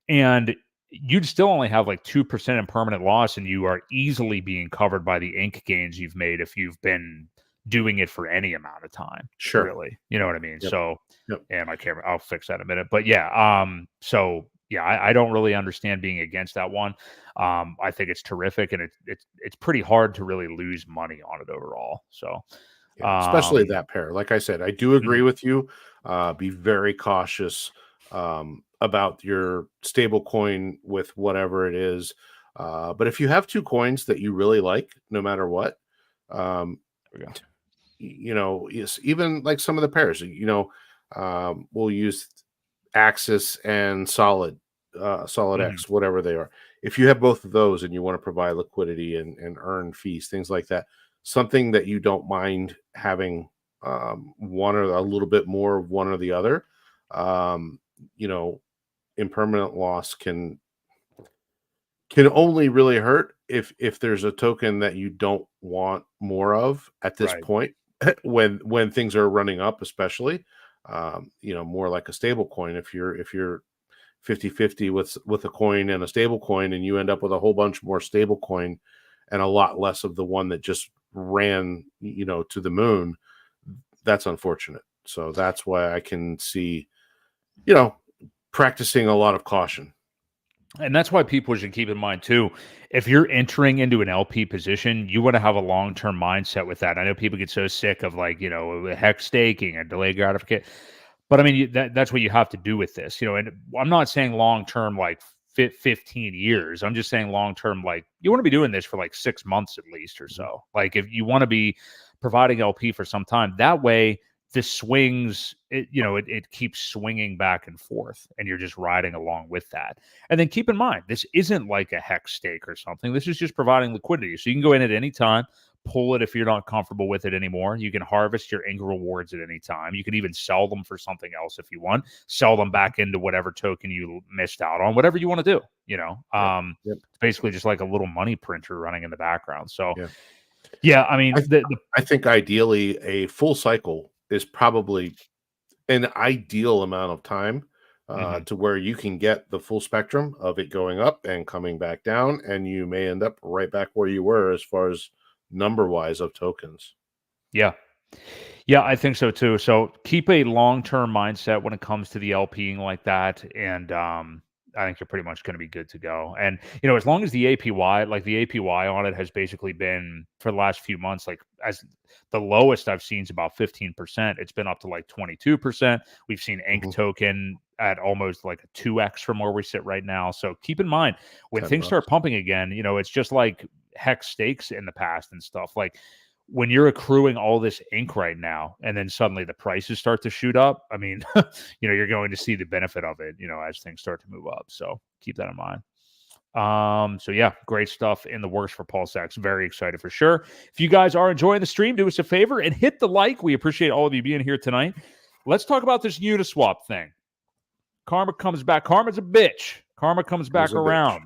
S1: And you'd still only have like 2% in permanent loss, and you are easily being covered by the ink gains you've made if you've been doing it for any amount of time.
S2: Sure.
S1: Really. You know what I mean? So, and my camera, I'll fix that in a minute. But yeah, so yeah, I don't really understand being against that one. I think it's terrific, and it's pretty hard to really lose money on it overall. So,
S2: especially that pair. Like I said, I do agree with you. Be very cautious about your stable coin with whatever it is. But if you have two coins that you really like, no matter what, you know, even like some of the pairs, you know, we'll use Axis and Solid X, whatever they are. If you have both of those and you want to provide liquidity and earn fees, things like that, something that you don't mind having one or a little bit more of one or the other, you know, impermanent loss can only really hurt if there's a token that you don't want more of at this point when things are running up, especially you know, more like a stable coin. If you're 50-50 with a coin and a stable coin, and you end up with a whole bunch more stable coin and a lot less of the one that just ran, you know, to the moon, that's unfortunate. So that's why I can see, you know, practicing a lot of caution.
S1: And that's why people should keep in mind too, if you're entering into an LP position, you want to have a long-term mindset with that. I know people get so sick of, like, you know, hex staking and delay gratification, but I mean, that's what you have to do with this, you know. And I'm not saying long-term like 15 years. I'm just saying long-term, like you want to be doing this for like 6 months at least or so. Like if you want to be providing LP for some time, that way the swings, it keeps swinging back and forth, and you're just riding along with that. And then keep in mind, this isn't like a hex stake or something. This is just providing liquidity. So you can go in at any time, pull it if you're not comfortable with it anymore. You can harvest your Inc rewards at any time. You can even sell them for something else if you want. Sell them back into whatever token you missed out on, whatever you want to do. It's basically just like a little money printer running in the background. So, I mean,
S2: I think ideally a full cycle is probably an ideal amount of time to where you can get the full spectrum of it going up and coming back down, and you may end up right back where you were as far as number-wise of tokens.
S1: Yeah, I think so too. So keep a long-term mindset when it comes to the LPing like that, and I think you're pretty much going to be good to go. And as long as the APY on it has basically been for the last few months, like as the lowest I've seen is about 15%. It's been up to like 22%. We've seen Inc token at almost like a 2x from where we sit right now. So keep in mind when things start pumping again, it's just like hex stakes in the past and stuff. Like when you're accruing all this Inc right now, and then suddenly the prices start to shoot up, I mean, you're going to see the benefit of it, as things start to move up. So keep that in mind. So yeah, great stuff in the works for PulseX. Very excited for sure. If you guys are enjoying the stream, do us a favor and hit the like. We appreciate all of you being here tonight. Let's talk about this Uniswap thing. Karma comes back. Karma's a bitch. Karma comes back around.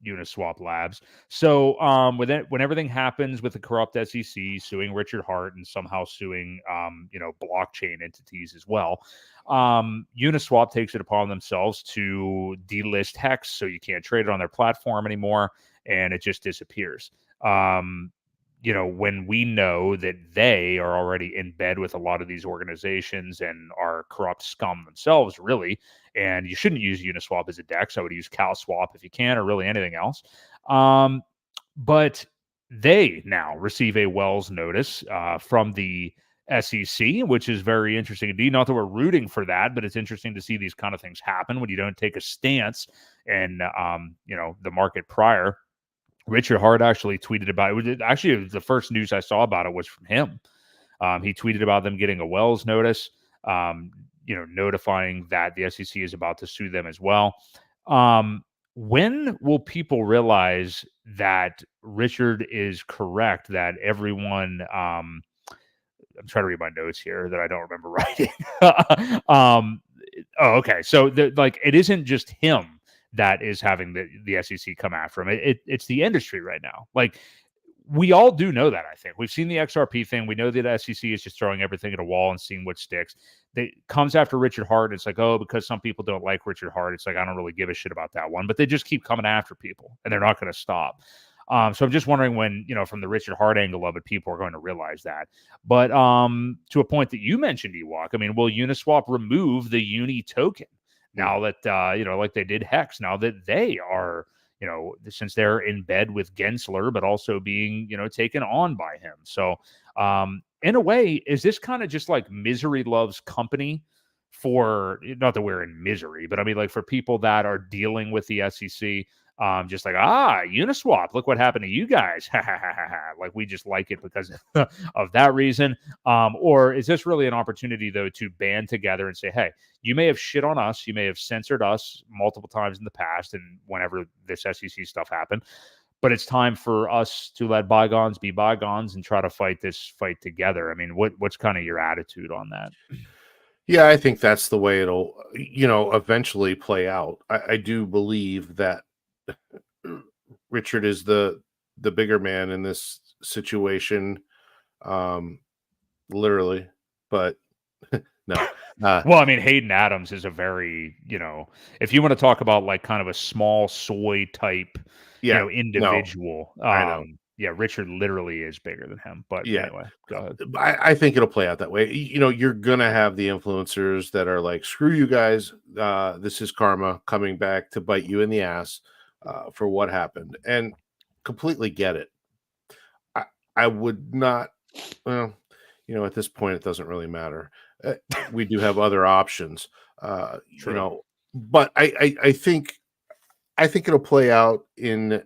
S1: Uniswap Labs. So when everything happens with the corrupt SEC suing Richard Hart and somehow suing blockchain entities as well, Uniswap takes it upon themselves to delist Hex, so you can't trade it on their platform anymore, and it just disappears. When we know that they are already in bed with a lot of these organizations and are corrupt scum themselves, really, and you shouldn't use Uniswap as a DEX. I would use CalSwap if you can, or really anything else. But they now receive a Wells notice from the SEC, which is very interesting indeed. Not that we're rooting for that, but it's interesting to see these kind of things happen when you don't take a stance and the market prior. Richard Hart actually tweeted about it. It was the first news I saw about it was from him. He tweeted about them getting a Wells notice, notifying that the SEC is about to sue them as well. When will people realize that Richard is correct, that everyone, I'm trying to read my notes here that I don't remember writing. Okay. So it isn't just him that is having the SEC come after him. It's the industry right now. Like, we all do know that, I think. We've seen the XRP thing. We know that the SEC is just throwing everything at a wall and seeing what sticks. It comes after Richard Hart. It's like, because some people don't like Richard Hart. It's like, I don't really give a shit about that one. But they just keep coming after people, and they're not going to stop. So I'm just wondering when, from the Richard Hart angle of it, people are going to realize that. But to a point that you mentioned, Ewok, I mean, will Uniswap remove the Uni token? Now that, like they did Hex, now that they are, since they're in bed with Gensler, but also being, taken on by him. So in a way, is this kind of just like misery loves company for, not that we're in misery, but I mean, like for people that are dealing with the SEC, just like, Uniswap, look what happened to you guys. Like we just like it because of that reason. Or is this really an opportunity, though, to band together and say, hey, you may have shit on us. You may have censored us multiple times in the past and whenever this SEC stuff happened. But it's time for us to let bygones be bygones and try to fight this fight together. I mean, what's kind of your attitude on that?
S2: Yeah, I think that's the way it'll, eventually play out. I do believe that Richard is the bigger man in this situation, literally, but no.
S1: Well, I mean, Hayden Adams is a very, if you want to talk about like kind of a small soy type, individual.
S2: No, I know.
S1: Yeah, Richard literally is bigger than him. But anyway, go ahead.
S2: I think it'll play out that way. You're going to have the influencers that are like, screw you guys. This is karma coming back to bite you in the ass for what happened. And completely get it. I would not, at this point, it doesn't really matter. We do have other options, but I think it'll play out in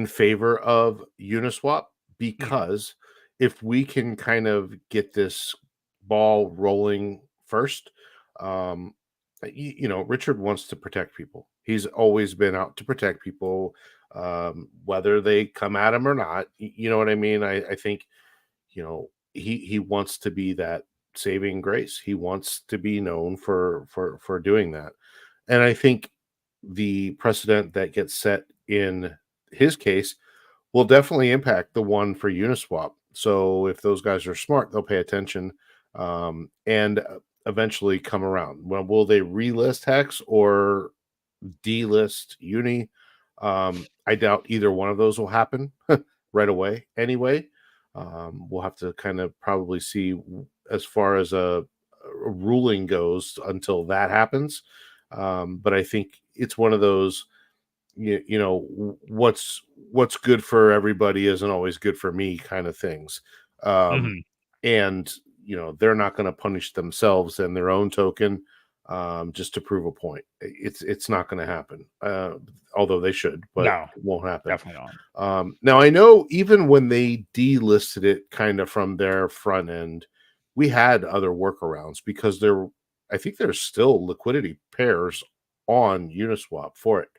S2: favor of Uniswap, because if we can kind of get this ball rolling first, Richard wants to protect people. He's always been out to protect people. whether they come at him or not. You know what I mean? I think, he wants to be that saving grace. He wants to be known for doing that. And I think the precedent that gets set in his case will definitely impact the one for Uniswap. So if those guys are smart, they'll pay attention, and eventually come around. Well, will they relist Hex or delist Uni? I doubt either one of those will happen right away. Anyway, we'll have to kind of probably see as far as a ruling goes until that happens. But I think it's one of those, what's good for everybody isn't always good for me kind of things. And they're not going to punish themselves and their own token, just to prove a point. It's not going to happen, although they should, but
S1: No,
S2: it won't happen.
S1: definitely not.
S2: Now I know even when they delisted it kind of from their front end, we had other workarounds because I think there's still liquidity pairs on Uniswap for it.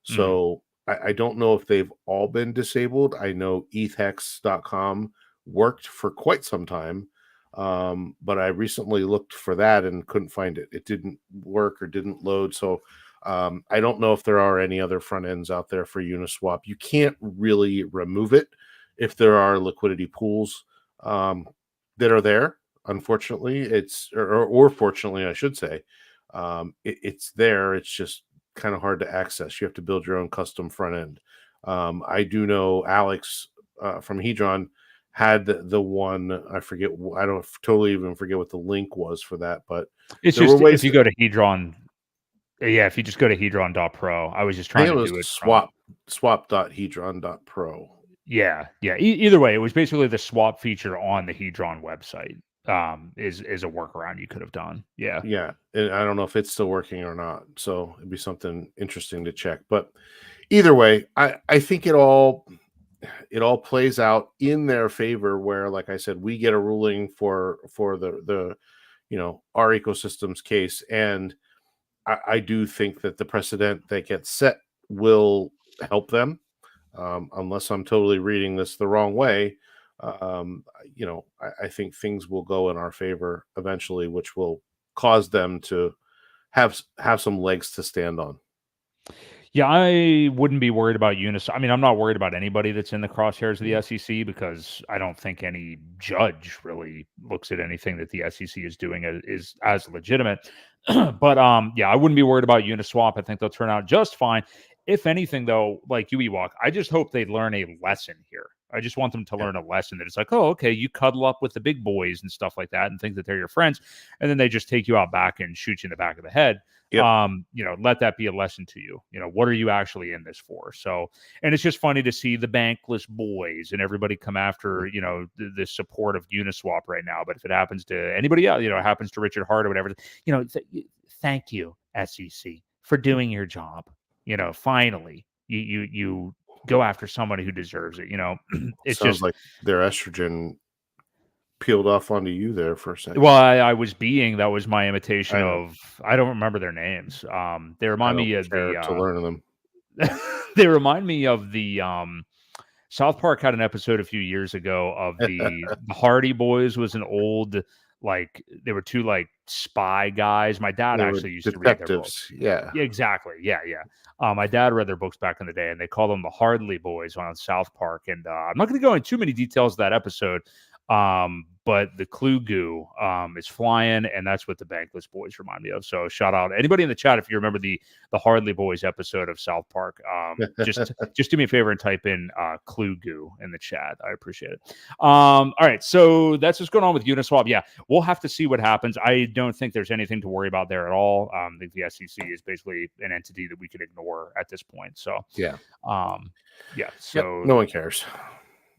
S2: So I don't know if they've all been disabled. I know ethhex.com worked for quite some time, but I recently looked for that and couldn't find it. It didn't work or didn't load. So I don't know if there are any other front ends out there for Uniswap. You can't really remove it if there are liquidity pools that are there. Unfortunately, or fortunately, I should say, it's there. It's just kind of hard to access. You have to build your own custom front end. I do know Alex from Hedron had the one. I forget. I don't totally even forget what the link was for that. But
S1: it's just if you go to Hedron. Yeah, if you just go to hedron.pro, I was just trying to do it.
S2: Swap.hedron.pro.
S1: Yeah. Either way, it was basically the swap feature on the Hedron website. Is a workaround you could have done. Yeah.
S2: And I don't know if it's still working or not. So it'd be something interesting to check. But either way, I think it all plays out in their favor. Where, like I said, we get a ruling for the our ecosystem's case, and I do think that the precedent that gets set will help them, unless I'm totally reading this the wrong way. I think things will go in our favor eventually, which will cause them to have some legs to stand on.
S1: Yeah, I wouldn't be worried about Uniswap. I mean, I'm not worried about anybody that's in the crosshairs of the SEC because I don't think any judge really looks at anything that the SEC is doing as legitimate. But yeah, I wouldn't be worried about Uniswap. I think they'll turn out just fine. If anything, though, like you, Ewok, I just hope they learn a lesson here. I just want them to learn a lesson that it's like, oh, okay, you cuddle up with the big boys and stuff like that and think that they're your friends, and then they just take you out back and shoot you in the back of the head. Yep. Let that be a lesson to you. What are you actually in this for? So, and it's just funny to see the bankless boys and everybody come after, the support of Uniswap right now. But if it happens to anybody else, it happens to Richard Hart or whatever, thank you, SEC, for doing your job. Finally, you go after somebody who deserves it. It
S2: sounds
S1: just
S2: like their estrogen peeled off onto you there for a second.
S1: Well, I was that was my imitation of. I don't remember their names. They remind me of
S2: to learn them.
S1: They remind me of the South Park had an episode a few years ago of the Hardy Boys. Was an old they were two spy guys. My dad actually used to read their books.
S2: Yeah,
S1: exactly. Yeah. My dad read their books back in the day, and they called them the Hardly Boys on South Park. And I'm not going to go into too many details of that episode. But the clue goo is flying, and that's what the bankless boys remind me of. So shout out anybody in the chat if you remember the Hardly Boys episode of South Park. Just do me a favor and type in clue goo in the chat. I appreciate it. All right, so that's what's going on with Uniswap. Yeah, we'll have to see what happens. I don't think there's anything to worry about there at all. I think the SEC is basically an entity that we could ignore at this point. So
S2: yeah.
S1: So
S2: no one cares.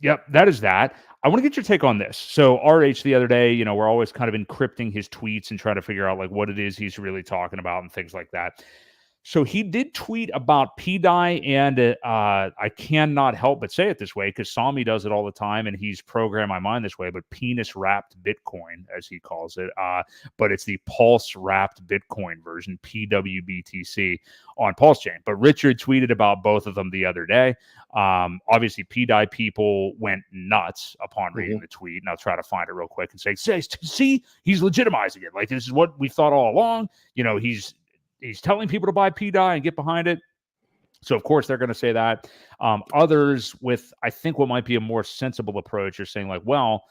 S1: Yep, that is that. I want to get your take on this. So RH the other day, we're always kind of encrypting his tweets and trying to figure out what it is he's really talking about and things like that. So he did tweet about PDI, and I cannot help but say it this way because Sami does it all the time, and he's programmed my mind this way. But penis wrapped Bitcoin, as he calls it, but it's the pulse wrapped Bitcoin version, PWBTC, on PulseChain. But Richard tweeted about both of them the other day. Obviously, PDI people went nuts upon reading the tweet, and I'll try to find it real quick and say, see, he's legitimizing it. Like, this is what we thought all along. You know, he's telling people to buy PDI and get behind it. So, of course, they're going to say that. Others with, I think, what might be a more sensible approach are saying, like, well,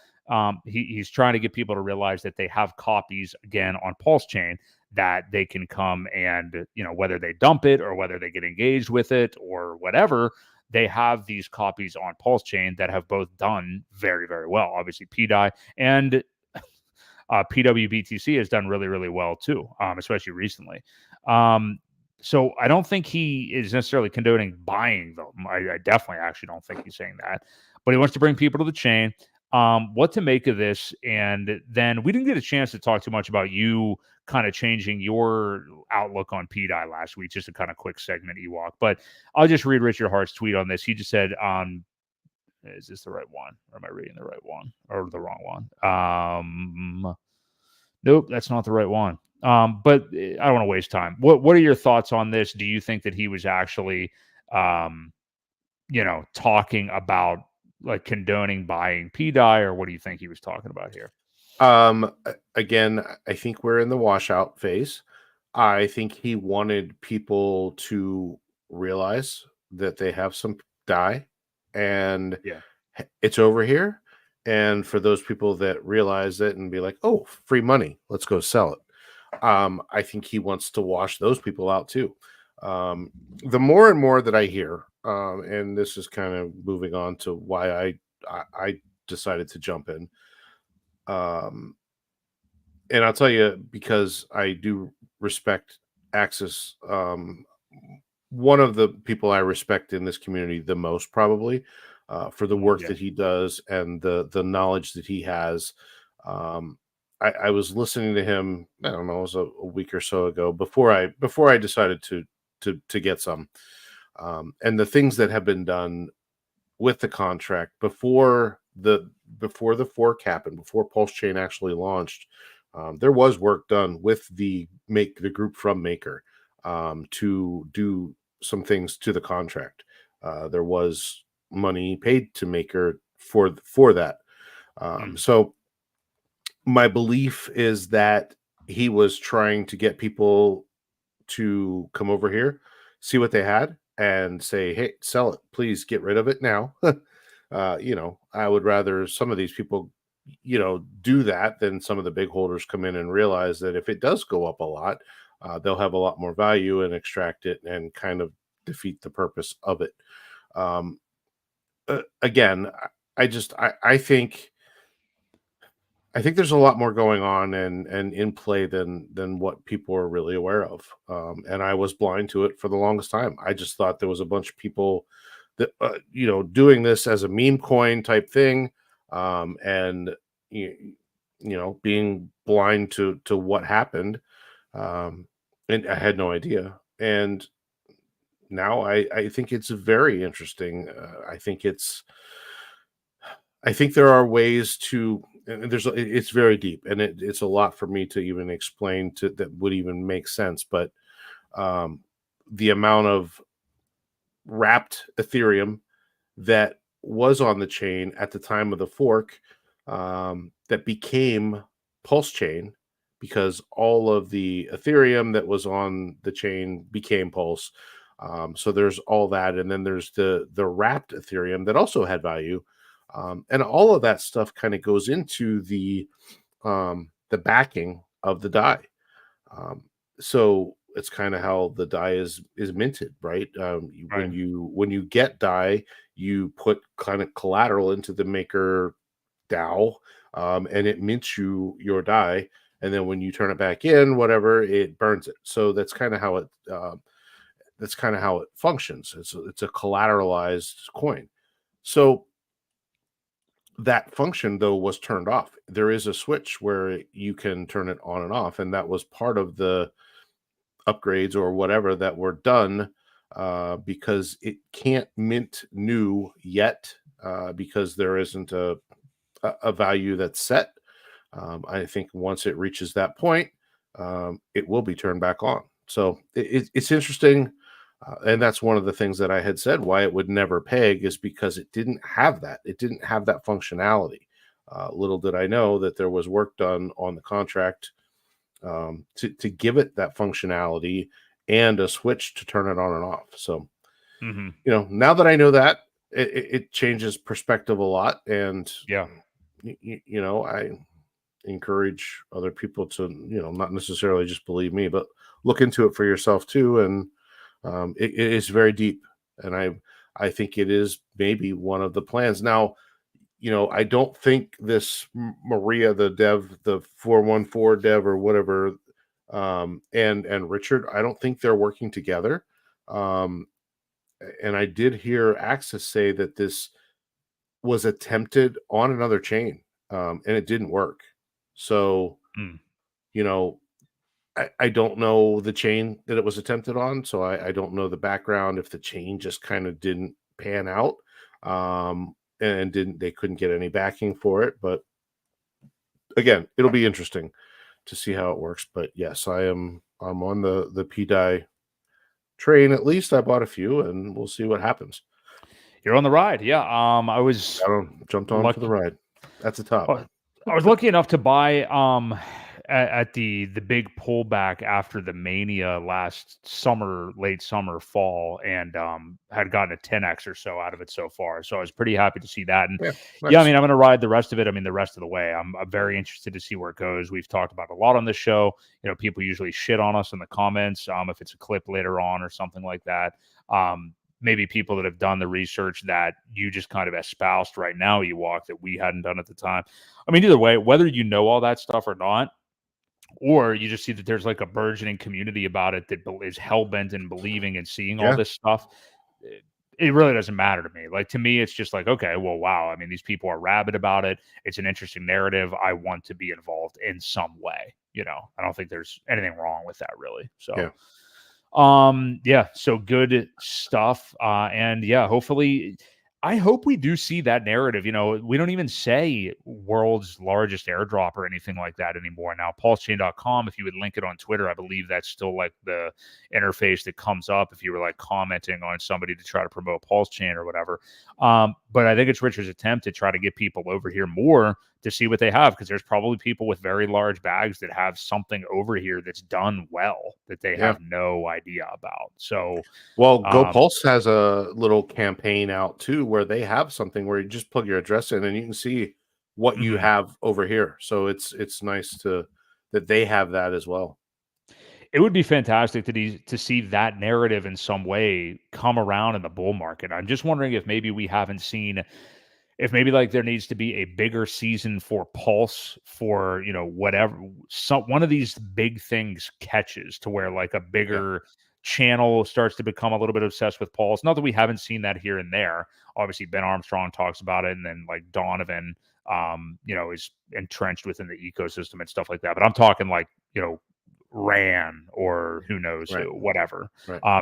S1: he's trying to get people to realize that they have copies, again, on PulseChain that they can come and, you know, whether they dump it or whether they get engaged with it or whatever, they have these copies on PulseChain that have both done very, very well. Obviously, PDI and PWBTC has done really, really well, too, especially recently. So I don't think he is necessarily condoning buying them. I definitely actually don't think he's saying that, but he wants to bring people to the chain. What to make of this? And then we didn't get a chance to talk too much about you kind of changing your outlook on PDI last week, just a kind of quick segment, Ewok. But I'll just read Richard Hart's tweet on this. He just said, is this the right one? Or am I reading the right one or the wrong one? Nope, that's not the right one. But I don't want to waste time. What are your thoughts on this? Do you think that he was actually, talking about like condoning buying PDI, or what do you think he was talking about here?
S2: Again, I think we're in the washout phase. I think he wanted people to realize that they have some DAI and it's over here. And for those people that realize it and be like, oh, free money, let's go sell it. I think he wants to wash those people out too. The more and more that I hear, and this is kind of moving on to why I decided to jump in. And I'll tell you, because I do respect Axis. One of the people I respect in this community the most, probably, for the work that he does and the knowledge that he has. I was listening to him, I don't know, it was a week or so ago before I decided to get some. And the things that have been done with the contract before the fork happened, before PulseChain actually launched, there was work done with the group from Maker to do some things to the contract. There was money paid to Maker for that. So my belief is that he was trying to get people to come over here, see what they had, and say, hey, sell it, please get rid of it now. I would rather some of these people, do that than some of the big holders come in and realize that if it does go up a lot, they'll have a lot more value and extract it and kind of defeat the purpose of it. Again, I think there's a lot more going on and in play than what people are really aware of. And I was blind to it for the longest time. I just thought there was a bunch of people that, doing this as a meme coin type thing. And, being blind to what happened. And I had no idea. And now I think it's very interesting. I think there are ways to, and it's very deep, and it's a lot for me to even explain that would even make sense. But the amount of wrapped Ethereum that was on the chain at the time of the fork that became PulseChain, because all of the Ethereum that was on the chain became Pulse. So there's all that, and then there's the wrapped Ethereum that also had value. And all of that stuff kind of goes into the backing of the DAI. So it's kind of how the DAI is minted, right? When you get DAI, you put kind of collateral into the Maker DAO, and it mints your DAI, and then when you turn it back in, whatever, it burns it. So that's kind of how it functions. It's a collateralized coin. So that function, though, was turned off. There is a switch where you can turn it on and off, and that was part of the upgrades or whatever that were done because it can't mint new yet because there isn't a value that's set. I think once it reaches that point, it will be turned back on. So it's interesting. And that's one of the things that I had said why it would never peg is because it didn't have that. It didn't have that functionality. Little did I know that there was work done on the contract to give it that functionality and a switch to turn it on and off. So, now that I know that, it changes perspective a lot. And, I encourage other people to, not necessarily just believe me, but look into it for yourself too. And it is very deep. And I think it is maybe one of the plans. Now, I don't think this Maria, the dev, the 414 dev or whatever, and Richard, I don't think they're working together. And I did hear Axis say that this was attempted on another chain, and it didn't work. So, I don't know the chain that it was attempted on, so I don't know the background if the chain just kind of didn't pan out. And they couldn't get any backing for it. But again, it'll be interesting to see how it works. But yes, I'm on the PDI train. At least I bought a few, and we'll see what happens.
S1: You're on the ride. Yeah.
S2: Jumped on for the ride. That's a top.
S1: I was lucky enough to buy at the big pullback after the mania last summer, late summer, fall, and had gotten a 10x or so out of it so far. So I was pretty happy to see that. And
S2: nice.
S1: I mean, I'm going to ride the rest of it. I mean, the rest of the way. I'm very interested to see where it goes. We've talked about a lot on this show. People usually shit on us in the comments if it's a clip later on or something like that. Maybe people that have done the research that you just kind of espoused right now, Ewok, that we hadn't done at the time. I mean, either way, whether you know all that stuff or not, or you just see that there's like a burgeoning community about it that is hell-bent in believing and seeing all this stuff, it really doesn't matter to me. Like, to me, it's just like, okay, well, wow. I mean, these people are rabid about it. It's an interesting narrative. I want to be involved in some way. I don't think there's anything wrong with that, really. So, so good stuff. And hopefully, I hope we do see that narrative. We don't even say world's largest airdrop or anything like that anymore. Now, PulseChain.com, if you would link it on Twitter, I believe that's still like the interface that comes up if you were like commenting on somebody to try to promote PulseChain or whatever. But I think it's Richard's attempt to try to get people over here more to see what they have, because there's probably people with very large bags that have something over here that's done well that they have no idea about. So,
S2: well, GoPulse has a little campaign out too, where they have something where you just plug your address in and you can see what you have over here. So it's nice that they have that as well.
S1: It would be fantastic to see that narrative in some way come around in the bull market. I'm just wondering if maybe we haven't seen, if maybe like there needs to be a bigger season for Pulse for, whatever, one of these big things catches to where like a bigger channel starts to become a little bit obsessed with Pulse. Not that we haven't seen that here and there. Obviously, Ben Armstrong talks about it, and then like Donovan, is entrenched within the ecosystem and stuff like that. But I'm talking like, Ran or who knows who, whatever.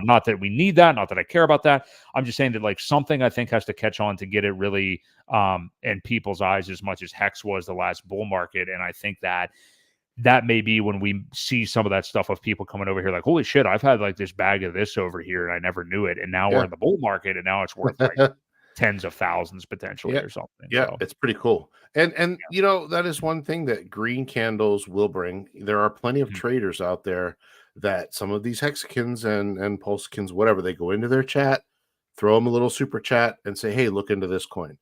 S1: Not that we need that, not that I care about that. I'm just saying that like something I think has to catch on to get it really in people's eyes as much as Hex was the last bull market. And I think that may be when we see some of that stuff of people coming over here like, holy shit, I've had like this bag of this over here and I never knew it. And now we're in the bull market and now it's worth like tens of thousands potentially or something.
S2: Yeah, so it's pretty cool. And that is one thing that green candles will bring. There are plenty of traders out there that some of these hexagons and pulsekins, whatever, they go into their chat, throw them a little super chat and say, hey, look into this coin.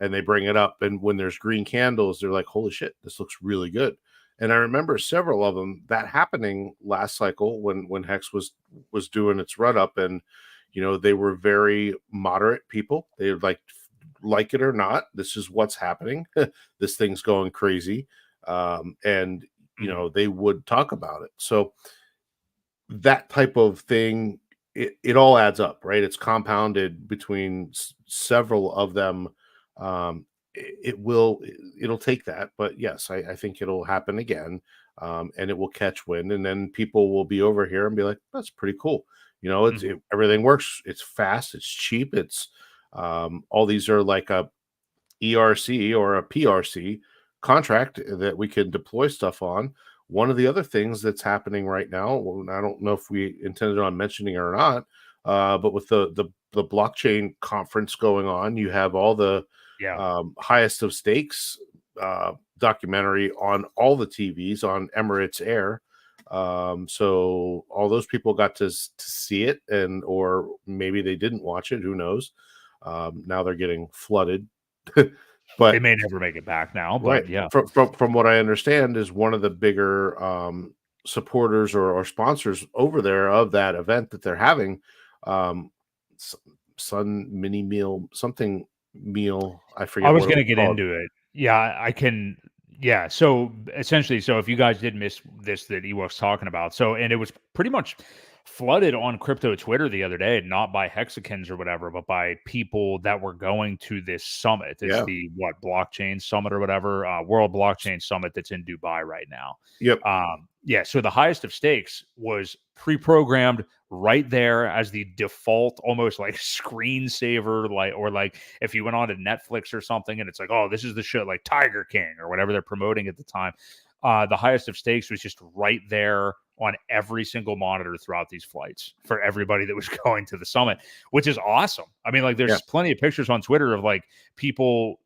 S2: And they bring it up. And when there's green candles, they're like, holy shit, this looks really good. And I remember several of them that happening last cycle when Hex was doing its run up, and they were very moderate people. They like it or not, this is what's happening. This thing's going crazy. And they would talk about it. So that type of thing, it all adds up, right? It's compounded between several of them. It will, it'll take that, but yes, I think it'll happen again, and it will catch wind, and then people will be over here and be like, "That's pretty cool." Everything works. It's fast. It's cheap. It's all these are like a ERC or a PRC contract that we can deploy stuff on. One of the other things that's happening right now, well, I don't know if we intended on mentioning it or not, but with the blockchain conference going on, you have all the highest of stakes documentary on all the TVs on Emirates Air. So all those people got to see it, or maybe they didn't watch it. Who knows? Now they're getting flooded. But
S1: they may never make it back now. But
S2: right,
S1: yeah,
S2: from what I understand, is one of the bigger supporters or sponsors over there of that event that they're having. Sun Mini Meal, something meal. I forget.
S1: I was
S2: what
S1: going to
S2: it was
S1: get
S2: called.
S1: into it. Yeah, I can. Yeah. So essentially, if you guys did miss this that Ewok's talking about, and it was pretty much flooded on crypto Twitter the other day, not by hexagons or whatever, but by people that were going to this summit. It's
S2: Yeah.
S1: the blockchain summit or whatever, World Blockchain Summit that's in Dubai right now.
S2: Yep.
S1: Yeah. So the highest of stakes was pre-programmed right there as the default, almost like screensaver, like if you went on to Netflix or something and it's like, oh, this is the show, like Tiger King or whatever they're promoting at the time. The highest of stakes was just right there on every single monitor throughout these flights for everybody that was going to the summit, which is awesome. I mean, like there's plenty of pictures on Twitter of like people,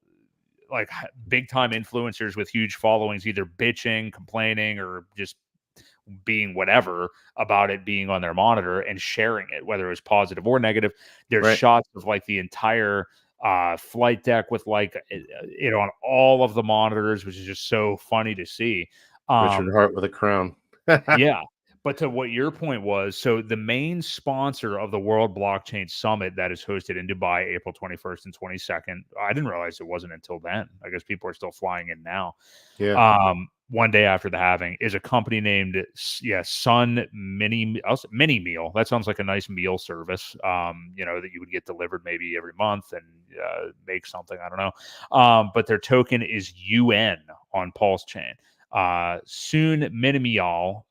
S1: like big time influencers with huge followings, either bitching, complaining, or just being whatever about it being on their monitor and sharing it, whether it was positive or negative. There's shots of like the entire flight deck with like it on all of the monitors, which is just so funny to see.
S2: Richard Hart with a crown.
S1: Yeah. But to what your point was, so the main sponsor of the World Blockchain Summit that is hosted in Dubai, April 21st and 22nd, I didn't realize it wasn't until then. I guess people are still flying in now.
S2: Yeah.
S1: One day after the halving, is a company named Sun Mini Meal. That sounds like a nice meal service, that you would get delivered maybe every month and make something. I don't know. But their token is UN on PulseChain. Soon Minimal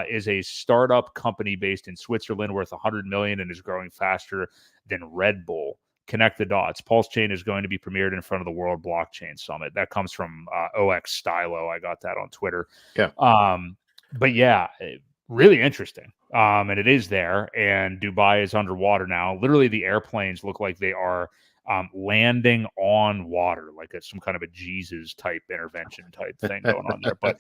S1: is a startup company based in Switzerland worth 100 million and is growing faster than Red Bull. Connect the dots. PulseChain is going to be premiered in front of the World Blockchain Summit. That comes from OX Stylo. I got that on Twitter.
S2: Yeah.
S1: But yeah, really interesting. And it is there. And Dubai is underwater now. Literally, the airplanes look like they are landing on water, like it's some kind of a Jesus type intervention type thing going on there. But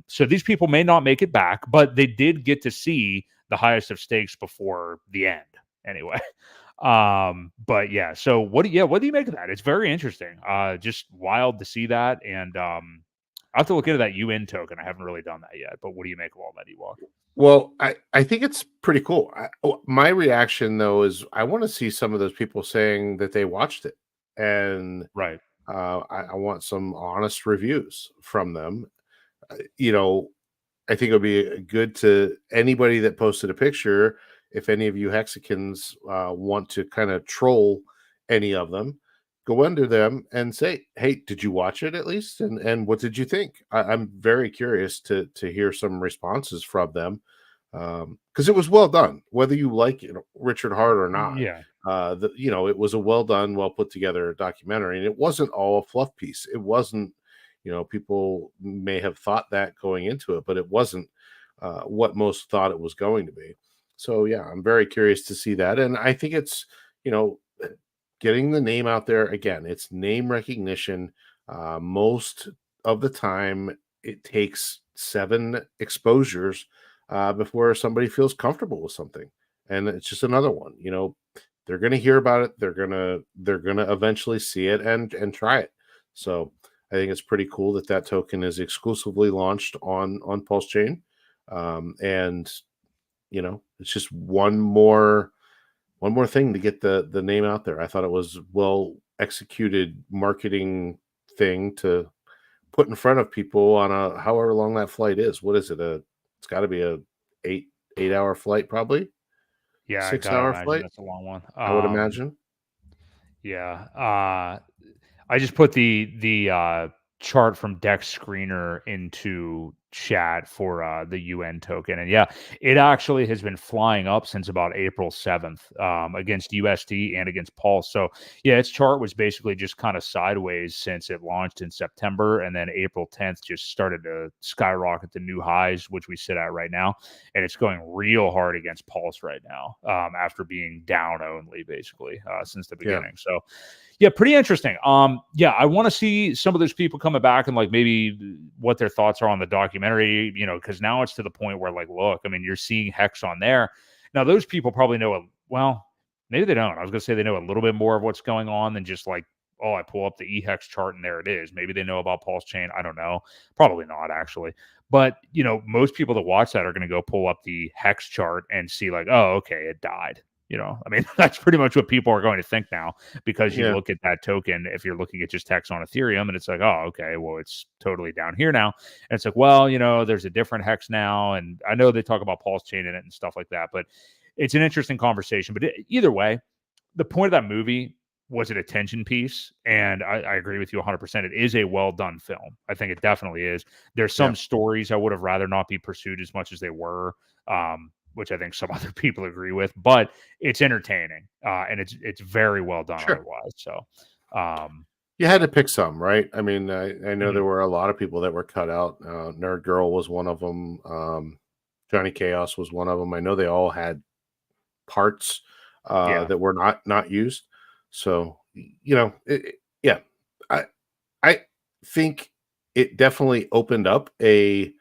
S1: so these people may not make it back, but they did get to see the highest of stakes before the end anyway. But yeah, so what do you make of that? It's very interesting. Just wild to see that. And I have to look into that UN token. I haven't really done that yet, but what do you make of all that, Ewok?
S2: Well, I think it's pretty cool. My reaction though is I want to see some of those people saying that they watched it, and
S1: right.
S2: I want some honest reviews from them. I think it would be good to anybody that posted a picture. If any of you hexagons want to kind of troll any of them, go under them and say, "Hey, did you watch it at least? And what did you think?" I'm very curious to hear some responses from them, because it was well done. Whether you like Richard Hart or not, it was a well done, well put together documentary, and it wasn't all a fluff piece. It wasn't, people may have thought that going into it, but it wasn't what most thought it was going to be. So yeah, I'm very curious to see that, and I think it's getting the name out there again. It's name recognition. Most of the time, it takes 7 exposures before somebody feels comfortable with something, and it's just another one. They're going to hear about it. They're gonna eventually see it and try it. So I think it's pretty cool that token is exclusively launched on PulseChain, and it's just one more thing to get the name out there. I thought it was well executed marketing thing to put in front of people on a however long that flight is. What is it? It's got to be a 8-hour flight, probably.
S1: Yeah,
S2: 6-hour flight.
S1: That's a long one.
S2: I would imagine.
S1: Yeah. I just put the chart from Dex Screener into chat for the UN token. And yeah, it actually has been flying up since about April 7th against USD and against Pulse. So yeah, its chart was basically just kind of sideways since it launched in September. And then April 10th just started to skyrocket to new highs, which we sit at right now. And it's going real hard against Pulse right now after being down only basically since the beginning. So yeah, pretty interesting. Yeah, I want to see some of those people coming back and like maybe what their thoughts are on the documentary, because now it's to the point where like, look, I mean, you're seeing Hex on there. Now, those people probably know, well, maybe they don't. I was going to say they know a little bit more of what's going on than just like, oh, I pull up the eHex chart and there it is. Maybe they know about PulseChain. I don't know. Probably not, actually. But, most people that watch that are going to go pull up the Hex chart and see like, oh, okay, it died. I mean, that's pretty much what people are going to think now because you look at that token, if you're looking at just Hex on Ethereum and it's like, oh, okay, well, it's totally down here now. And it's like, well, there's a different Hex now. And I know they talk about PulseChain in it and stuff like that, but it's an interesting conversation. But either way, the point of that movie was an attention piece. And I agree with you 100%. It is a well done film. I think it definitely is. There's some stories I would have rather not be pursued as much as they were. Which I think some other people agree with, but it's entertaining and it's very well done otherwise. So
S2: you had to pick some, right? I mean, I know there were a lot of people that were cut out. Nerd Girl was one of them. Johnny Chaos was one of them. I know they all had parts that were not used. So I think it definitely opened up a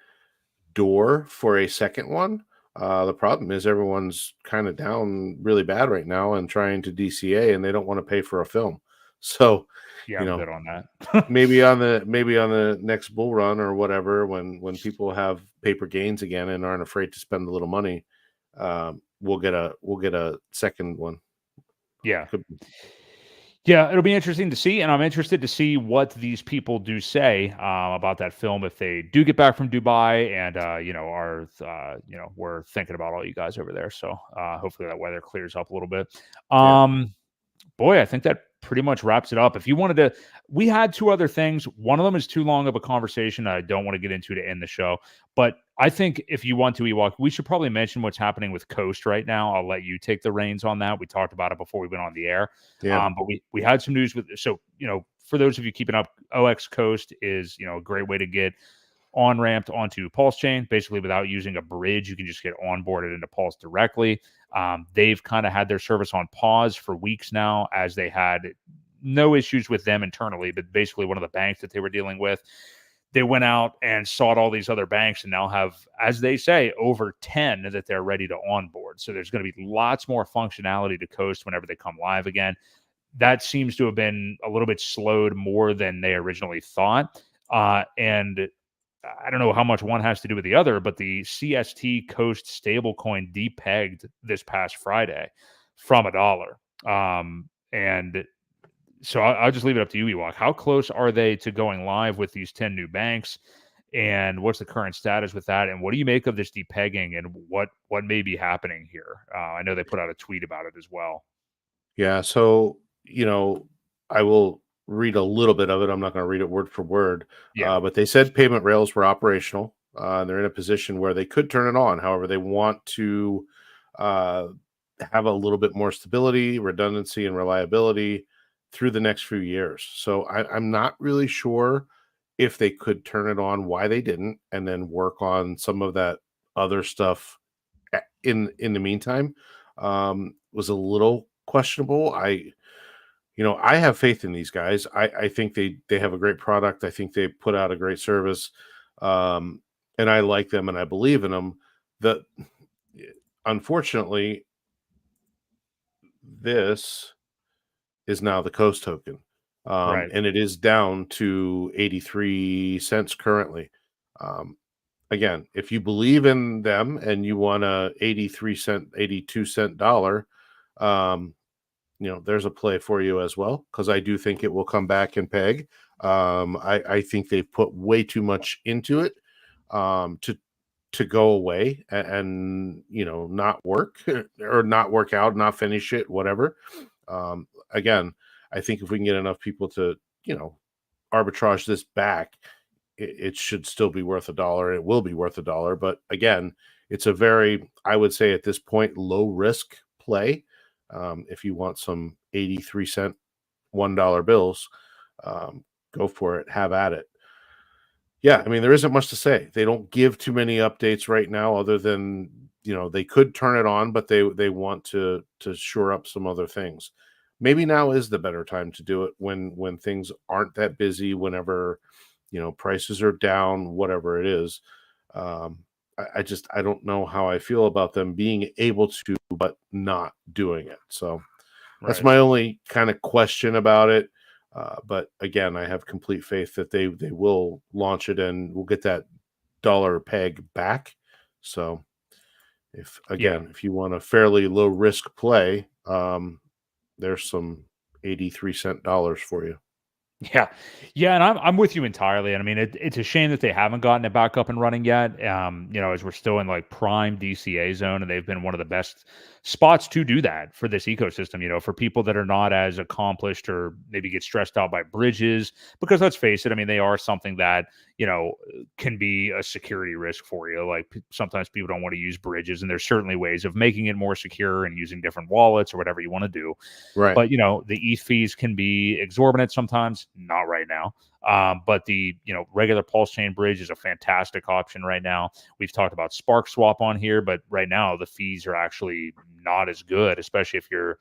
S2: door for a second one. The problem is everyone's kind of down really bad right now and trying to DCA, and they don't want to pay for a film. So,
S1: I'm good on that.
S2: maybe on the next bull run or whatever, when people have paper gains again and aren't afraid to spend a little money, we'll get a second one.
S1: Yeah. Yeah, it'll be interesting to see, and I'm interested to see what these people do say about that film if they do get back from Dubai, and we're thinking about all you guys over there. So hopefully that weather clears up a little bit. Boy, I think that pretty much wraps it up. If you wanted to, we had two other things. One of them is too long of a conversation I don't want to get into to end the show. But I think if you want to, Ewok, we should probably mention what's happening with Coast right now. I'll let you take the reins on that. We talked about it before we went on the air. But we had some news with, so, for those of you keeping up, OX Coast is, a great way to get on-ramped onto PulseChain. Basically, without using a bridge, you can just get onboarded into Pulse directly. They've kind of had their service on pause for weeks now, as they had no issues with them internally, but basically one of the banks that they were dealing with, they went out and sought all these other banks and now have, as they say, over 10 that they're ready to onboard. So there's going to be lots more functionality to Coast whenever they come live again. That seems to have been a little bit slowed more than they originally thought. And I don't know how much one has to do with the other, but the CST Coast stablecoin depegged this past Friday from $1. And so I'll just leave it up to you, Ewok. How close are they to going live with these 10 new banks? And what's the current status with that? And what do you make of this depegging and what may be happening here? I know they put out a tweet about it as well.
S2: Yeah. So, I will read a little bit of it. I'm not going to read it word for word. But they said payment rails were operational. They're in a position where they could turn it on. However, they want to have a little bit more stability, redundancy, and reliability through the next few years. So I'm not really sure if they could turn it on, why they didn't, and then work on some of that other stuff in the meantime. Was a little questionable. I have faith in these guys. I think they have a great product. I think they put out a great service. And I like them and I believe in them. Unfortunately, this is now the Coast token.
S1: Right.
S2: And it is down to 83 cents currently. Again, if you believe in them and you want a 82 cent dollar, there's a play for you as well, because I do think it will come back and peg. I think they've put way too much into it to go away and not work or not work out, not finish it, whatever. Again, I think if we can get enough people to arbitrage this back, it should still be worth $1. It will be worth $1. But again, it's a very, I would say at this point, low risk play. If you want some 83-cent $1 bills, go for it. Have at it. Yeah, I mean, there isn't much to say. They don't give too many updates right now, other than, you know, they could turn it on, but they want to shore up some other things. Maybe now is the better time to do it, when things aren't that busy, whenever, you know, prices are down, whatever it is. I don't know how I feel about them being able to, but not doing it. So that's my only kind of question about it. But again, I have complete faith that they will launch it and we'll get that dollar peg back. So if you want a fairly low risk play, there's some 83-cent dollars for you.
S1: Yeah, and I'm with you entirely. And I mean, it's a shame that they haven't gotten it back up and running yet. You know, as we're still in like prime DCA zone, and they've been one of the best spots to do that for this ecosystem. You know, for people that are not as accomplished or maybe get stressed out by bridges, because let's face it, I mean, they are something that, you know, can be a security risk for you. Like sometimes people don't want to use bridges, and there's certainly ways of making it more secure and using different wallets or whatever you want to do.
S2: Right.
S1: But, you know, the ETH fees can be exorbitant sometimes, not right now. But the, you know, regular PulseChain bridge is a fantastic option right now. We've talked about Spark Swap on here, but right now the fees are actually not as good, especially if you're,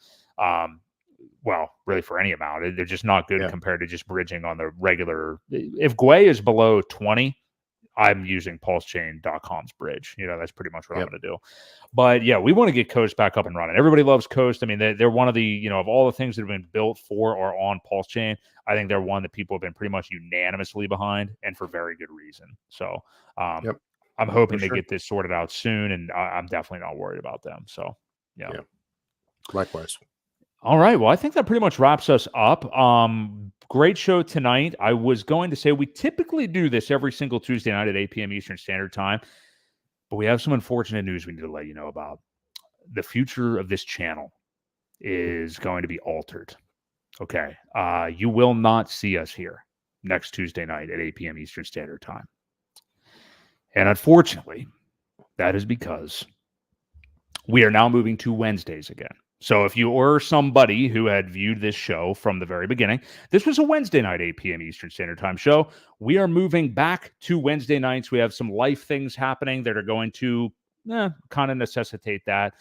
S1: well, really for any amount. They're just not good compared to just bridging on the regular. If Gwei is below 20, I'm using PulseChain.com's bridge. You know, that's pretty much what I'm going to do. But yeah, we want to get Coast back up and running. Everybody loves Coast. I mean, they're one of the, you know, of all the things that have been built for or on PulseChain, I think they're one that people have been pretty much unanimously behind, and for very good reason. So I'm hoping they get this sorted out soon, and I'm definitely not worried about them. So yeah.
S2: Likewise.
S1: All right. Well, I think that pretty much wraps us up. Great show tonight. I was going to say we typically do this every single Tuesday night at 8 p.m. Eastern Standard Time, but we have some unfortunate news we need to let you know about. The future of this channel is going to be altered. Okay. You will not see us here next Tuesday night at 8 p.m. Eastern Standard Time. And unfortunately, that is because we are now moving to Wednesdays again. So if you were somebody who had viewed this show from the very beginning, this was a Wednesday night, 8 p.m. Eastern Standard Time show. We are moving back to Wednesday nights. We have some life things happening that are going to kind of necessitate that.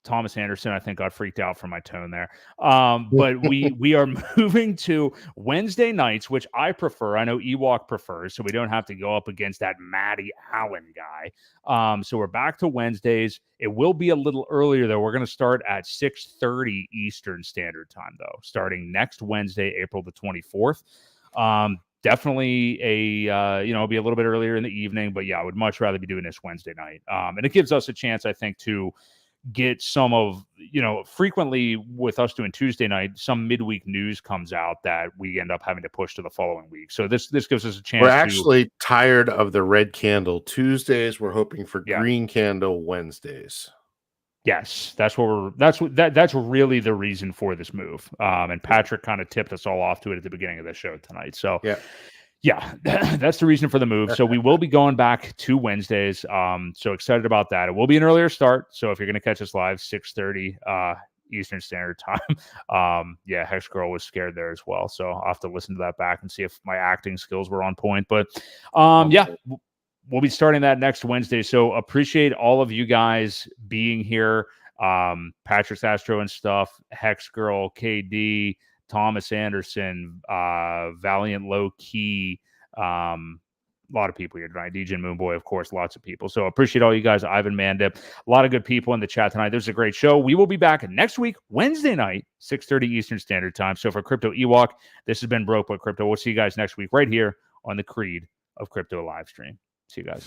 S1: Thomas Anderson, I think, got freaked out from my tone there. But we are moving to Wednesday nights, which I prefer. I know Ewok prefers, so we don't have to go up against that Matty Allen guy. So we're back to Wednesdays. It will be a little earlier, though. We're going to start at 6:30 Eastern Standard Time, though, starting next Wednesday, April the 24th. Definitely it'll be a little bit earlier in the evening, but yeah, I would much rather be doing this Wednesday night. And it gives us a chance, I think, to get some of, you know, frequently with us doing Tuesday night, some midweek news comes out that we end up having to push to the following week. So this gives us a chance.
S2: We're actually tired of the red candle Tuesdays. We're hoping for green candle Wednesdays.
S1: Yes, that's really the reason for this move. And Patrick kind of tipped us all off to it at the beginning of the show tonight. So yeah, that's the reason for the move. So we will be going back to Wednesdays. So excited about that. It will be an earlier start. So if you're going to catch us live, 6:30 Eastern Standard Time. Hex Girl was scared there as well. So I'll have to listen to that back and see if my acting skills were on point. But we'll be starting that next Wednesday. So appreciate all of you guys being here. Patrick Astro and stuff, Hex Girl, KD, Thomas Anderson, Valiant Low Key, a lot of people here tonight. DJ and Moonboy, of course, lots of people. So appreciate all you guys. Ivan Mandip, a lot of good people in the chat tonight. This is a great show. We will be back next week, Wednesday night, 6:30 Eastern Standard Time. So for Crypto Ewok, this has been Broke Boi Crypto. We'll see you guys next week right here on the Creed of Crypto live stream. See you guys.